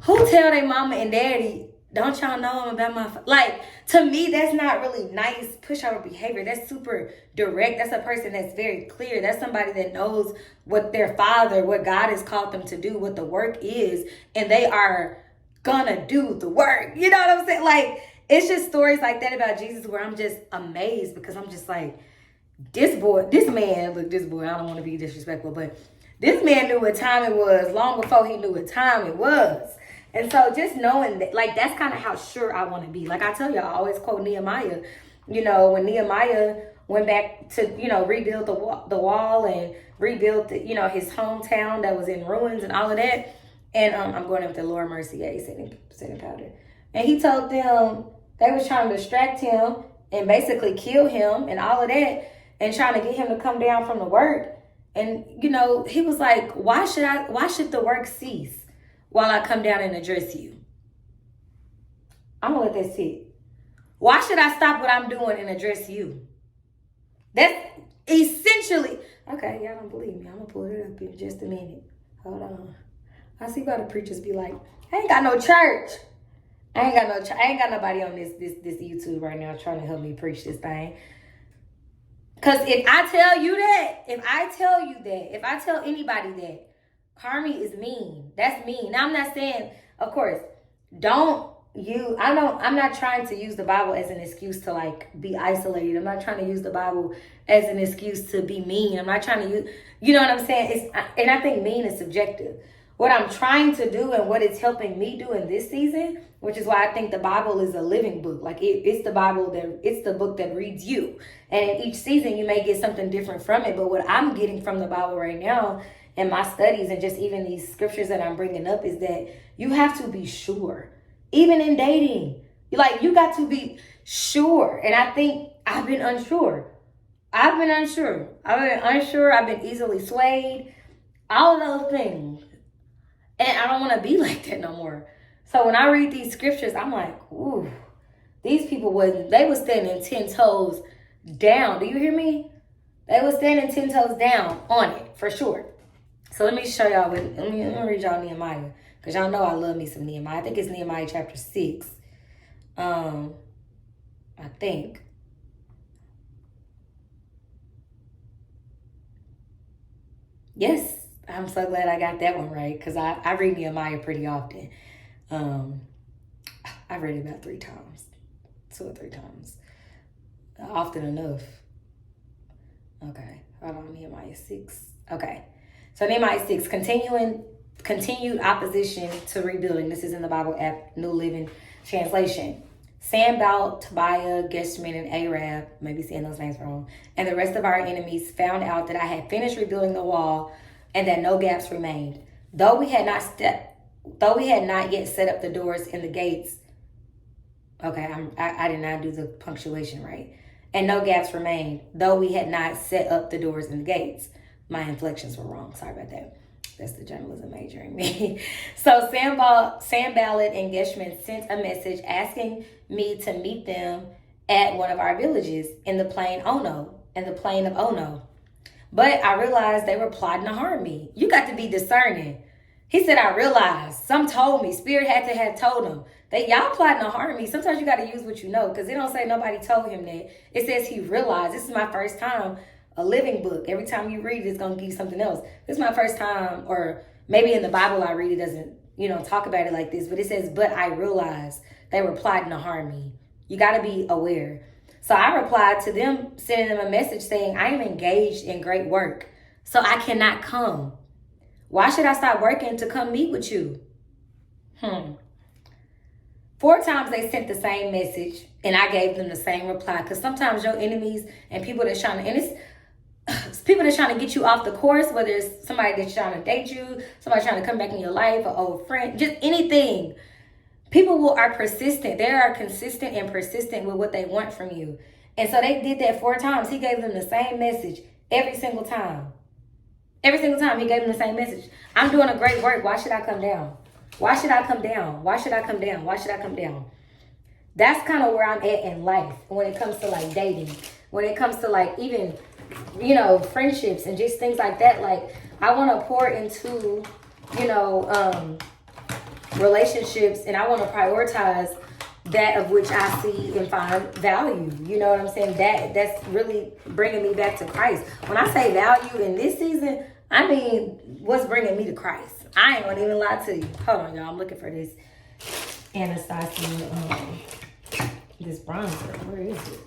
Who tell their mama and daddy, don't y'all know I'm about my like, to me, that's not really nice pushover behavior. That's super direct. That's a person that's very clear. That's somebody that knows what their father, what God has called them to do, what the work is, and they are gonna do the work. You know what I'm saying? Like, it's just stories like that about Jesus where I'm just amazed because I'm just like, this boy, I don't want to be disrespectful, but this man knew what time it was long before he knew what time it was. And so just knowing that, like, that's kind of how sure I want to be. Like I tell you, I always quote Nehemiah. You know, when Nehemiah went back to, you know, rebuild the wall and rebuild, his hometown that was in ruins and all of that. And I'm going up to Lord Mercy, setting powder. And he told them they was trying to distract him and basically kill him and all of that and trying to get him to come down from the work. And, he was like, why should the work cease while I come down and address you? I'm going to let that sit. Why should I stop what I'm doing and address you? That's essentially, okay, y'all don't believe me. I'm going to pull it up in just a minute. Hold on. I see why the preachers be like, I ain't got no church. I ain't got nobody on this YouTube right now trying to help me preach this thing. Because if I tell anybody that Carmi is mean, that's mean. Now I'm not saying, of course, I'm not trying to use the Bible as an excuse to like be isolated. I'm not trying to use the Bible as an excuse to be mean. I'm not trying to use, you know what I'm saying? And I think mean is subjective. What I'm trying to do and what it's helping me do in this season, which is why I think the Bible is a living book. Like it's the book that reads you. And in each season, you may get something different from it. But what I'm getting from the Bible right now in my studies and just even these scriptures that I'm bringing up is that you have to be sure. Even in dating, like you got to be sure. And I think I've been unsure. I've been easily swayed. All of those things. And I don't want to be like that no more. So when I read these scriptures, I'm like, ooh, these people they were standing 10 toes down. Do you hear me? They were standing 10 toes down on it, for sure. So let me show y'all, let me read y'all Nehemiah. Because y'all know I love me some Nehemiah. I think it's Nehemiah chapter 6. I think. Yes. I'm so glad I got that one right because I read Nehemiah pretty often. I've read it about 3 times, 2 or 3 times, often enough. Okay, hold on, Nehemiah 6. Okay, so Nehemiah 6, continued opposition to rebuilding. This is in the Bible app, New Living Translation. Sanballat, Tobiah, Geshman, and Arab, maybe saying those names wrong, and the rest of our enemies found out that I had finished rebuilding the wall and that no gaps remained. Though we had not though we had not yet set up the doors and the gates. Okay, I did not do the punctuation right. And no gaps remained, though we had not set up the doors and the gates. My inflections were wrong. Sorry about that. That's the journalism major in me. So Sanballat and Geshem sent a message asking me to meet them at one of our villages in the plain of Ono. But I realized they were plotting to harm me. You got to be discerning. He said, I realized. Some told me. Spirit had to have told him. Y'all plotting to harm me. Sometimes you got to use what you know, because it don't say nobody told him that. It says he realized. This is my first time, a living book. Every time you read it, it's going to give you something else. This is my first time, or maybe in the Bible I read it doesn't, talk about it like this. But it says, but I realized they were plotting to harm me. You got to be aware. So I replied to them, sending them a message saying, I am engaged in great work, so I cannot come. Why should I stop working to come meet with you? 4 times they sent the same message, and I gave them the same reply. Because sometimes your enemies and people that's trying to, and it's people that's trying to get you off the course, whether it's somebody that's trying to date you, somebody trying to come back in your life, an old friend, just anything. People are persistent. They are consistent and persistent with what they want from you. And so they did that 4 times. He gave them the same message every single time. Every single time he gave them the same message. I'm doing a great work. Why should I come down? Why should I come down? Why should I come down? Why should I come down? That's kind of where I'm at in life when it comes to like dating. When it comes to like even, friendships and just things like that. Like I want to pour into, relationships, and I want to prioritize that of which I see and find value. You know what I'm saying? That's really bringing me back to Christ. When I say value in this season, I mean what's bringing me to Christ. I ain't gonna even lie to you. Hold on, y'all. I'm looking for this Anastasia, this bronzer. Where is it?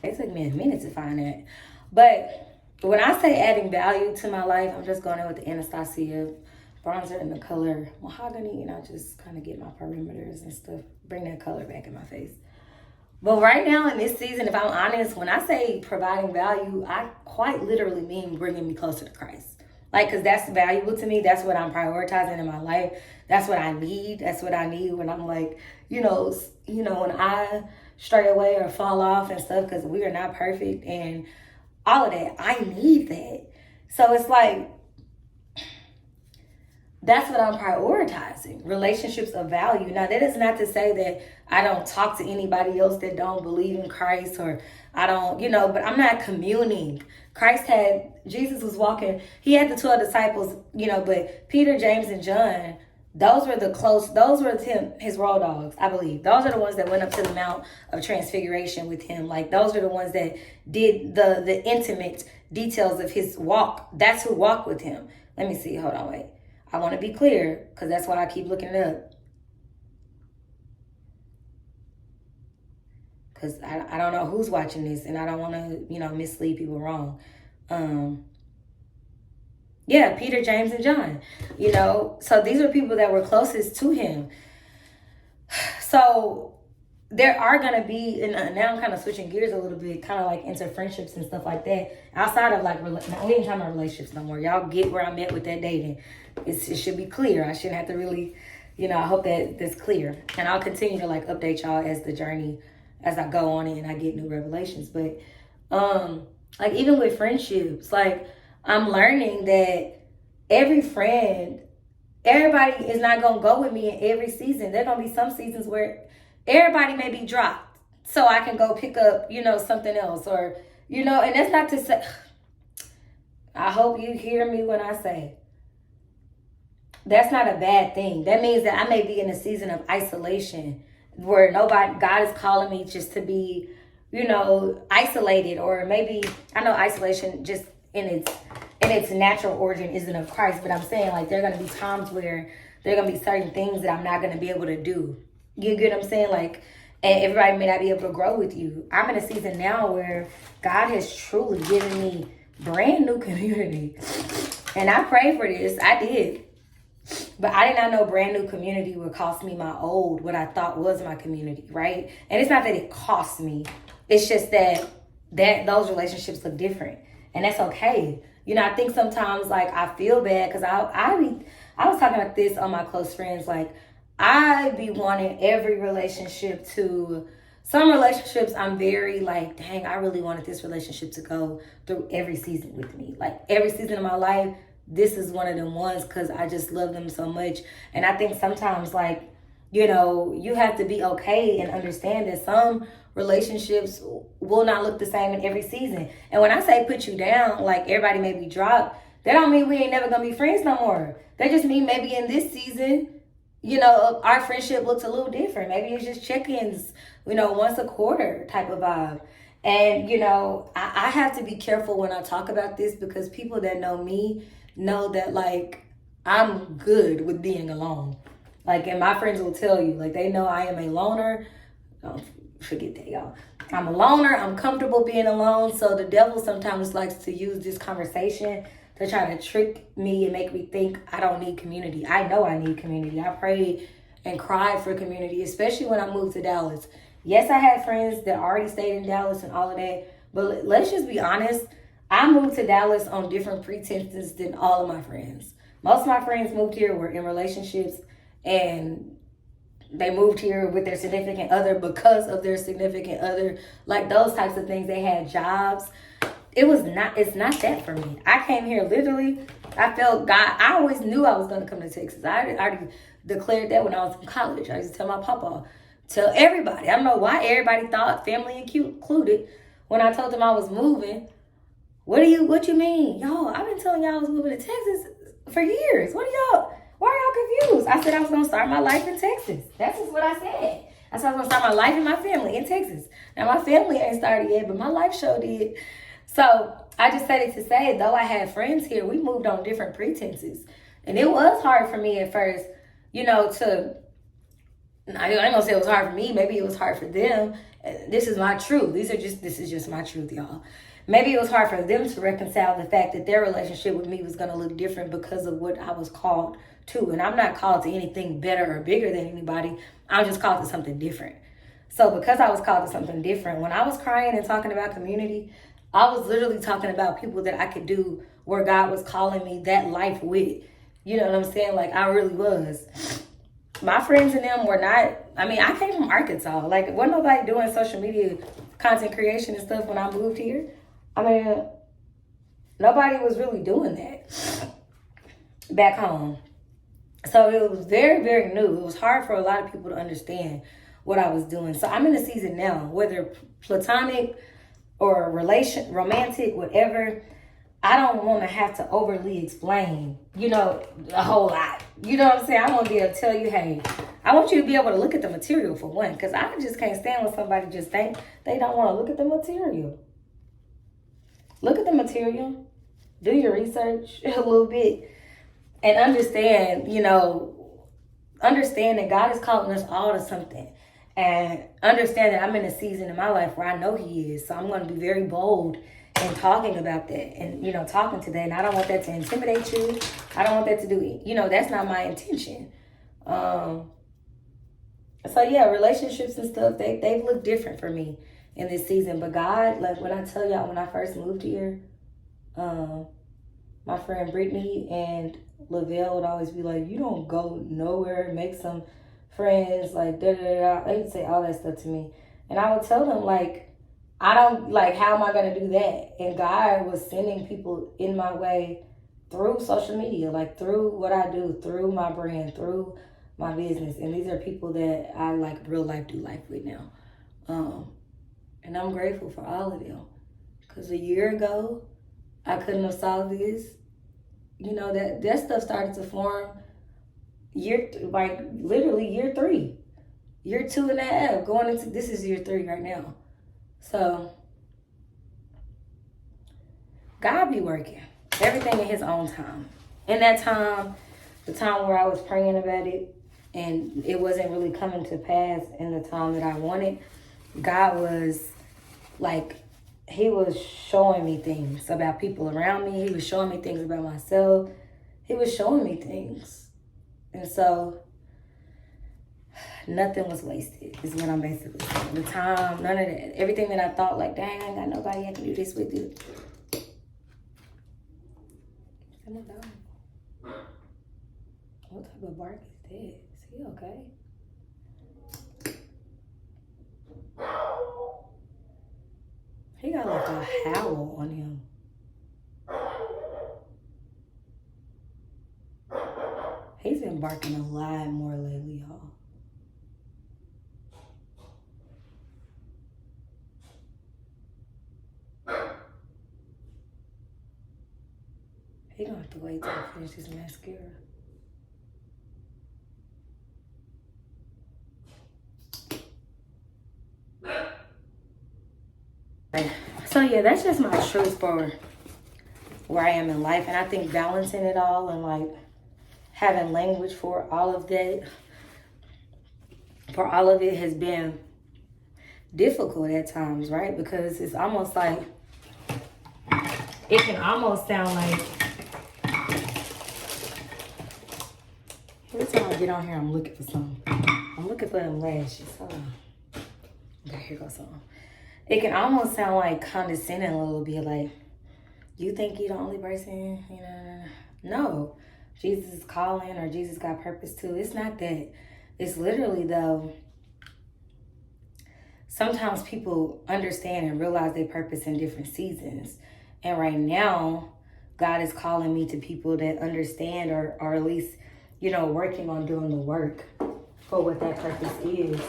It took me a minute to find that. But when I say adding value to my life, I'm just going in with the Anastasia bronzer in the color mahogany, and I just kind of get my perimeters and stuff, bring that color back in my face. But right now in this season, if I'm honest, when I say providing value, I quite literally mean bringing me closer to Christ. Like, because that's valuable to me. That's what I'm prioritizing in my life. That's what I need. That's what I need when I'm like, when I stray away or fall off and stuff, because we are not perfect and all of that. I need that. So it's like, that's what I'm prioritizing. Relationships of value. Now, that is not to say that I don't talk to anybody else that don't believe in Christ, or I don't, but I'm not communing. Jesus was walking, he had the 12 disciples, but Peter, James, and John, those were his road dogs, I believe. Those are the ones that went up to the Mount of Transfiguration with him. Like, those are the ones that did the intimate details of his walk. That's who walked with him. Let me see. Hold on, wait. I want to be clear, because that's why I keep looking it up. Because I don't know who's watching this, and I don't want to, mislead people wrong. Peter, James, and John, So these are people that were closest to him. So there are going to be, and now I'm kind of switching gears a little bit, kind of like into friendships and stuff like that. Outside of like, we ain't talking about relationships no more. Y'all get where I'm at with that dating. It should be clear. I shouldn't have to really, I hope that's clear. And I'll continue to like update y'all as I go on and I get new revelations. But like even with friendships, like I'm learning that everybody is not going to go with me in every season. There are going to be some seasons where everybody may be dropped so I can go pick up, something else, or, and that's not to say, I hope you hear me when I say that's not a bad thing. That means that I may be in a season of isolation where God is calling me just to be, isolated, or maybe, I know isolation just in its natural origin isn't of Christ, but I'm saying like there are going to be times where there are going to be certain things that I'm not going to be able to do. You get what I'm saying? Like, and everybody may not be able to grow with you. I'm in a season now where God has truly given me brand new community. And I prayed for this. I did. But I did not know brand new community would cost me what I thought was my community, right? And it's not that it cost me. It's just that those relationships look different. And that's okay. I think sometimes like I feel bad because I I was talking about this on my close friends. Like, I be wanting every relationship to, some relationships I'm very like, dang, I really wanted this relationship to go through every season with me. Like, every season of my life, this is one of them ones because I just love them so much. And I think sometimes, like, you know, you have to be okay and understand that some relationships will not look the same in every season. And when I say put you down, like everybody may be dropped, that don't mean we ain't never gonna be friends no more. That just mean maybe in this season, you know, our friendship looks a little different. Maybe it's just check-ins, you know, once a quarter type of vibe. And, you know, I have to be careful when I talk about this because people that know me know that, like, I'm good with being alone. Like, and my friends will tell you, like, they know I am a loner. Don't forget that, y'all. I'm a loner. I'm comfortable being alone. So the devil sometimes likes to use this conversation to try to trick me and make me think I don't need community. I know I need community. I prayed and cried for community, especially when I moved to Dallas. Yes, I had friends that already stayed in Dallas and all of that. But let's just be honest. I moved to Dallas on different pretenses than all of my friends. Most of my friends moved here were in relationships, and they moved here with their significant other because of their significant other, like those types of things. They had jobs. It's not that for me. I came here literally, I felt God. I always knew I was going to come to Texas. I already declared that when I was in college. I used to tell my papa, tell everybody. I don't know why everybody thought, family included, when I told them I was moving. What you mean? Y'all, I've been telling y'all I was moving to Texas for years. Why are y'all confused? I said I was going to start my life in Texas. That's just what I said. I said I was going to start my life and my family in Texas. Now, my family ain't started yet, but my life show did. So, I just said it to say, though I had friends here, we moved on different pretenses. And it was hard for me at first, you know, I ain't going to say it was hard for me. Maybe it was hard for them. This is my truth. This is just my truth, y'all. Maybe it was hard for them to reconcile the fact that their relationship with me was going to look different because of what I was called to. And I'm not called to anything better or bigger than anybody. I'm just called to something different. So because I was called to something different, when I was crying and talking about community, I was literally talking about people that I could do where God was calling me that life with. You know what I'm saying? Like, I really was. My friends and them were not, I mean, I came from Arkansas. Like, wasn't nobody doing social media content creation and stuff when I moved here. I mean, nobody was really doing that back home. So it was very, very new. It was hard for a lot of people to understand what I was doing. So I'm in a season now, whether platonic or romantic, whatever. I don't want to have to overly explain, you know, a whole lot. You know what I'm saying? I want to be able to tell you, hey, I want you to be able to look at the material for one, because I just can't stand when somebody just think they don't want to look at the material. Look at the material. Do your research a little bit and understand, you know, understand that God is calling us all to something. And understand that I'm in a season in my life where I know He is. So I'm going to be very bold in talking about that and, you know, talking to that. And I don't want that to intimidate you. I don't want that to do it. You know, that's not my intention. So, yeah, relationships and stuff, they've looked different for me in this season. But God, like when I tell y'all, when I first moved here, my friend Brittany and Lavelle would always be like, you don't go nowhere, make some friends, like da-da-da-da. They would say all that stuff to me. And I would tell them, like, I don't, like, how am I going to do that? And God was sending people in my way through social media, like through what I do, through my brand, through my business. And these are people that I, like, real life do life with now. And I'm grateful for all of them. Because a year ago, I couldn't have saw this. You know, that stuff started to form literally year 3. Year 2.5, going into, this is year 3 right now. So, God be working. Everything in His own time. In that time, the time where I was praying about it, and it wasn't really coming to pass in the time that I wanted, God was, like, He was showing me things about people around me. He was showing me things about myself. He was showing me things. And so, nothing was wasted, is what I'm basically saying. The time, none of that. Everything that I thought, like, dang, I ain't got nobody I can do this with you. type of bark is that? Is he okay? He got like a howl on him. He's been barking a lot more lately, y'all. He gonna have to wait till I finish his mascara. So yeah, that's just my truth for where I am in life. And I think balancing it all and like having language for all of that, for all of it has been difficult at times, right? Because it's almost like, it can almost sound like, every time I get on here, I'm looking for something. I'm looking for them lashes. Hold on. Okay, here goes something. It can almost sound like condescending a little bit, like, you think you're the only person, you know? No. Jesus is calling, or Jesus got purpose too. It's not that. It's literally, though, sometimes people understand and realize their purpose in different seasons. And right now, God is calling me to people that understand, or at least, you know, working on doing the work for what that purpose is.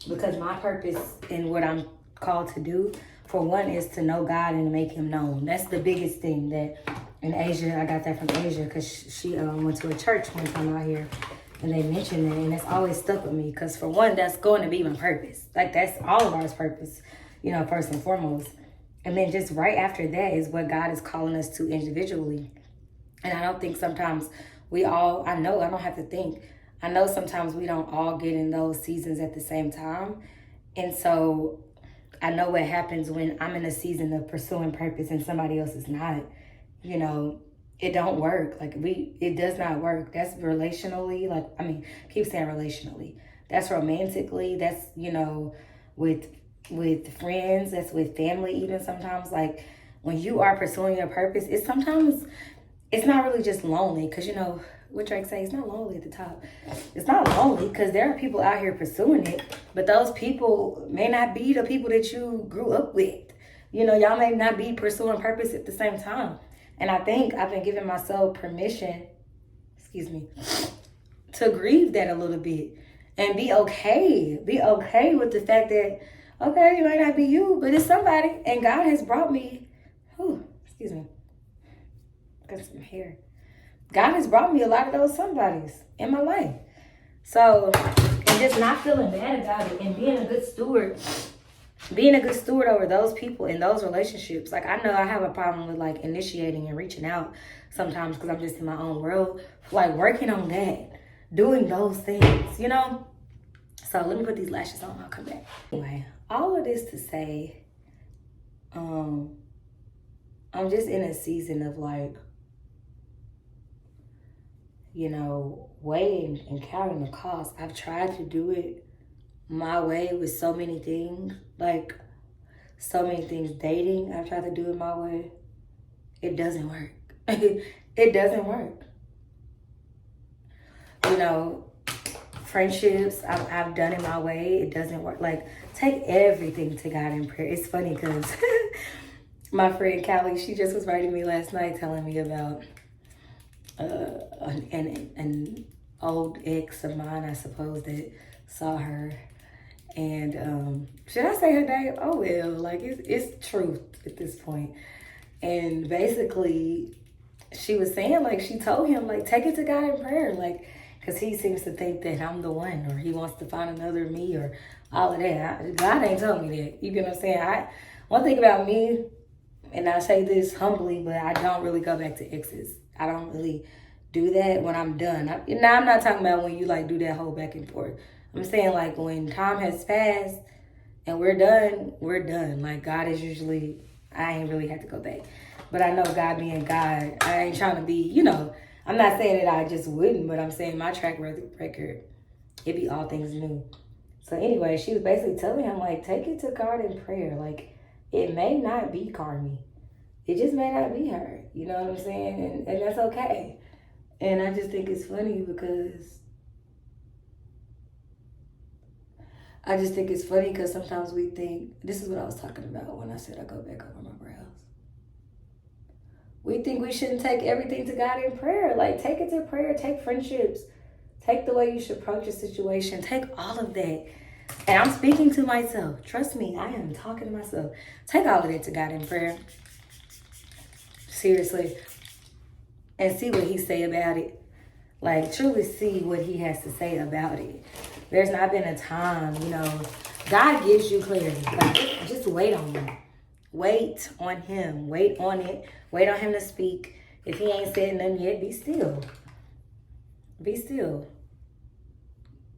Because my purpose and what I'm called to do, for one, is to know God and to make him known. That's the biggest thing. That in Asia, I got that from Asia, because she went to a church one time out here and they mentioned it, and it's always stuck with me, because for one, that's going to be my purpose. Like, that's all of ours purpose, you know, first and foremost. And then just right after that is what God is calling us to individually. And I don't think sometimes we all, I know, I don't have to think, I know sometimes we don't all get in those seasons at the same time. And so I know what happens when I'm in a season of pursuing purpose and somebody else is not. You know, it don't work. Like, it does not work. That's relationally, like, I mean, keep saying relationally. That's romantically, that's, you know, with friends, that's with family even sometimes. Like, when you are pursuing your purpose, it's not really just lonely, because, you know, what Drake say, it's not lonely at the top. It's not lonely because there are people out here pursuing it, but those people may not be the people that you grew up with. You know, y'all may not be pursuing purpose at the same time. And I think I've been giving myself permission, to grieve that a little bit and be okay. Be okay with the fact that, okay, it might not be you, but it's somebody. And God has brought me, got some hair. God has brought me a lot of those somebodies in my life. So, and just not feeling bad about it and being a good steward over those people in those relationships. Like, I know I have a problem with like initiating and reaching out sometimes because I'm just in my own world. Like, working on that, doing those things, you know? So let me put these lashes on, I'll come back. Anyway, all of this to say, I'm just in a season of like, you know, weighing and counting the cost. I've tried to do it my way with so many things, dating. I've tried to do it my way. It doesn't work. It doesn't work. You know, friendships, I've done it my way. It doesn't work. Like, take everything to God in prayer. It's funny because my friend Callie, she just was writing me last night telling me about an old ex of mine, I suppose, that saw her. And should I say her name? Oh well, like it's truth at this point. And basically, she was saying, like, she told him, like, take it to God in prayer, like, because he seems to think that I'm the one, or he wants to find another me, or all of that. God ain't told me that. You get what I'm saying? One thing about me, and I say this humbly, but I don't really go back to exes. I don't really do that when I'm done. Now, I'm not talking about when you, like, do that whole back and forth. I'm saying, like, when time has passed and we're done, we're done. Like, God is usually, I ain't really had to go back. But I know God being God, I ain't trying to be, you know, I'm not saying that I just wouldn't, but I'm saying my track record, it be all things new. So anyway, she was basically telling him, like, take it to God in prayer. Like, it may not be Carmi. It just may not be her. You know what I'm saying? And that's okay. And I just think it's funny because sometimes we think, this is what I was talking about when I said I go back over my brows. We think we shouldn't take everything to God in prayer. Like, take it to prayer, take friendships, take the way you should approach a situation, take all of that. And I'm speaking to myself. Trust me, I am talking to myself. Take all of that to God in prayer. Seriously. And see what he say about it. Like, truly see what he has to say about it. There's not been a time, you know, God gives you clarity. Like, just wait on him. Wait on him. Wait on it. Wait on him to speak. If he ain't said nothing yet, be still. Be still.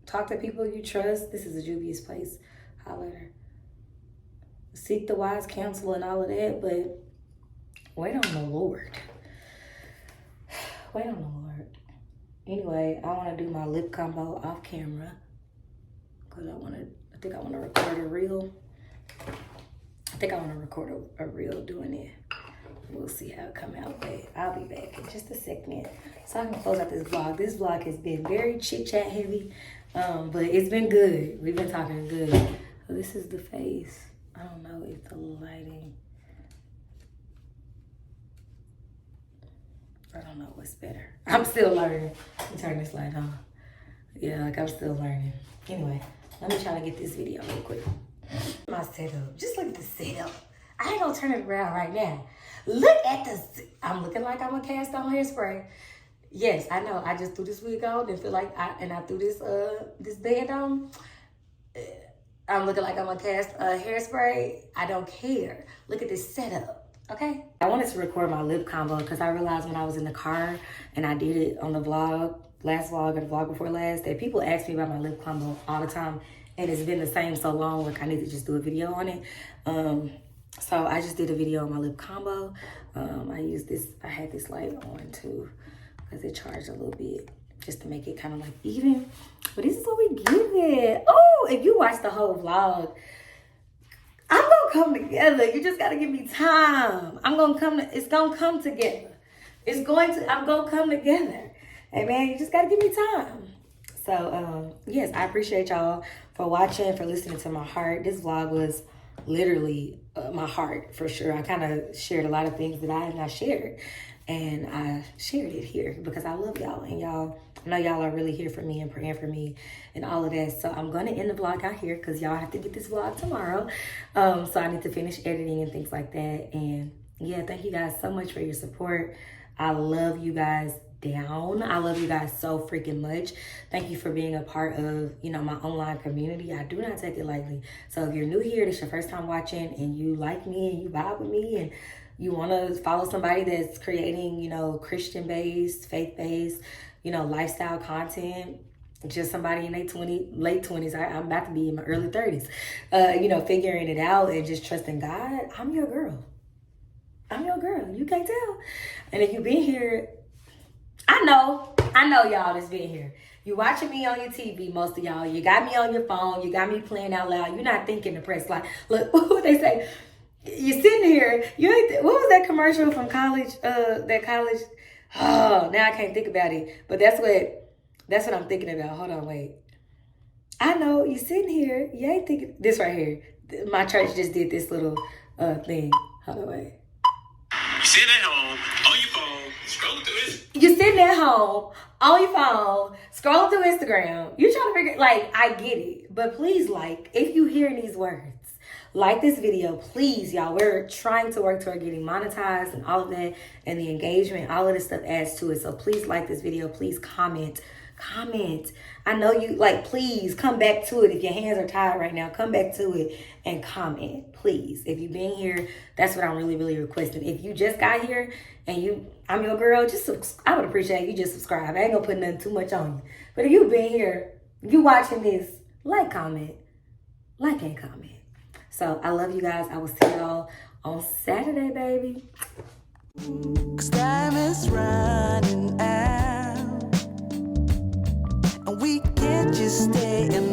Talk to people you trust. This is a dubious place. Holler at her. Seek the wise counsel and all of that, but wait on the Lord. Wait on the Lord. Anyway, I want to do my lip combo off camera because I think I want to record a reel. I think I want to record a reel doing it. We'll see how it come out, but I'll be back in just a second. So I can close out this vlog. This vlog has been very chit-chat heavy, but it's been good. We've been talking good. So this is the face. I don't know if the lighting, I don't know what's better. I'm still learning. Let me turn this light on. Yeah, like I'm still learning. Anyway, let me try to get this video real quick. My setup. Just look at the setup. I ain't gonna turn it around right now. Look at I'm looking like I'm a cast on hairspray. Yes, I know. I just threw this wig on and feel like I threw this band on. I'm looking like I'm a cast hairspray. I don't care. Look at this setup. Okay. I wanted to record my lip combo because I realized when I was in the car and I did it on the vlog, last vlog or the vlog before last, that people ask me about my lip combo all the time. And it's been the same so long, like I need to just do a video on it. So I just did a video on my lip combo. I had this light on too, because it charged a little bit, just to make it kind of like even. But this is what we give it. Oh, if you watch the whole vlog, I'm gonna come together. You just gotta give me time. It's gonna come together. I'm gonna come together. Hey man, you just gotta give me time. So, yes, I appreciate y'all for watching, for listening to my heart. This vlog was literally my heart, for sure. I kind of shared a lot of things that I have not shared. And I shared it here because I love y'all. And I know y'all are really here for me and praying for me and all of that. So I'm going to end the vlog out here because y'all have to get this vlog tomorrow. So I need to finish editing and things like that. And yeah, thank you guys so much for your support. I love you guys down. I love you guys so freaking much. Thank you for being a part of, my online community. I do not take it lightly. So if you're new here, this is your first time watching and you like me and you vibe with me and you want to follow somebody that's creating, Christian-based, faith-based, lifestyle content, just somebody in their late 20s, I'm about to be in my early 30s, figuring it out and just trusting God, I'm your girl. I'm your girl. You can't tell. And if you've been here, I know y'all that's been here. You watching me on your TV, most of y'all. You got me on your phone. You got me playing out loud. You're not thinking to press like, look, what they say. You're sitting here. What was that commercial from college? That college. Oh, now I can't think about it. But that's what I'm thinking about. Hold on, wait. I know you sitting here. You ain't thinking this right here. My church just did this little thing. Hold on, wait.
You're sitting at home on your phone, scrolling through it.
You're sitting at home on your phone, scrolling through Instagram. You're trying to figure, I get it. But please, if you hear these words, like this video, please, y'all. We're trying to work toward getting monetized and all of that, and the engagement, all of this stuff adds to it. So please like this video. Please comment. I know you, please come back to it. If your hands are tied right now, come back to it and comment, please. If you've been here, that's what I'm really, really requesting. If you just got here and I'm your girl, I would appreciate you just subscribe. I ain't gonna put nothing too much on you. But if you've been here, you watching this, comment, and comment. So I love you guys. I will see y'all on Saturday, baby.
'Cause time is running out, and we can't just stay in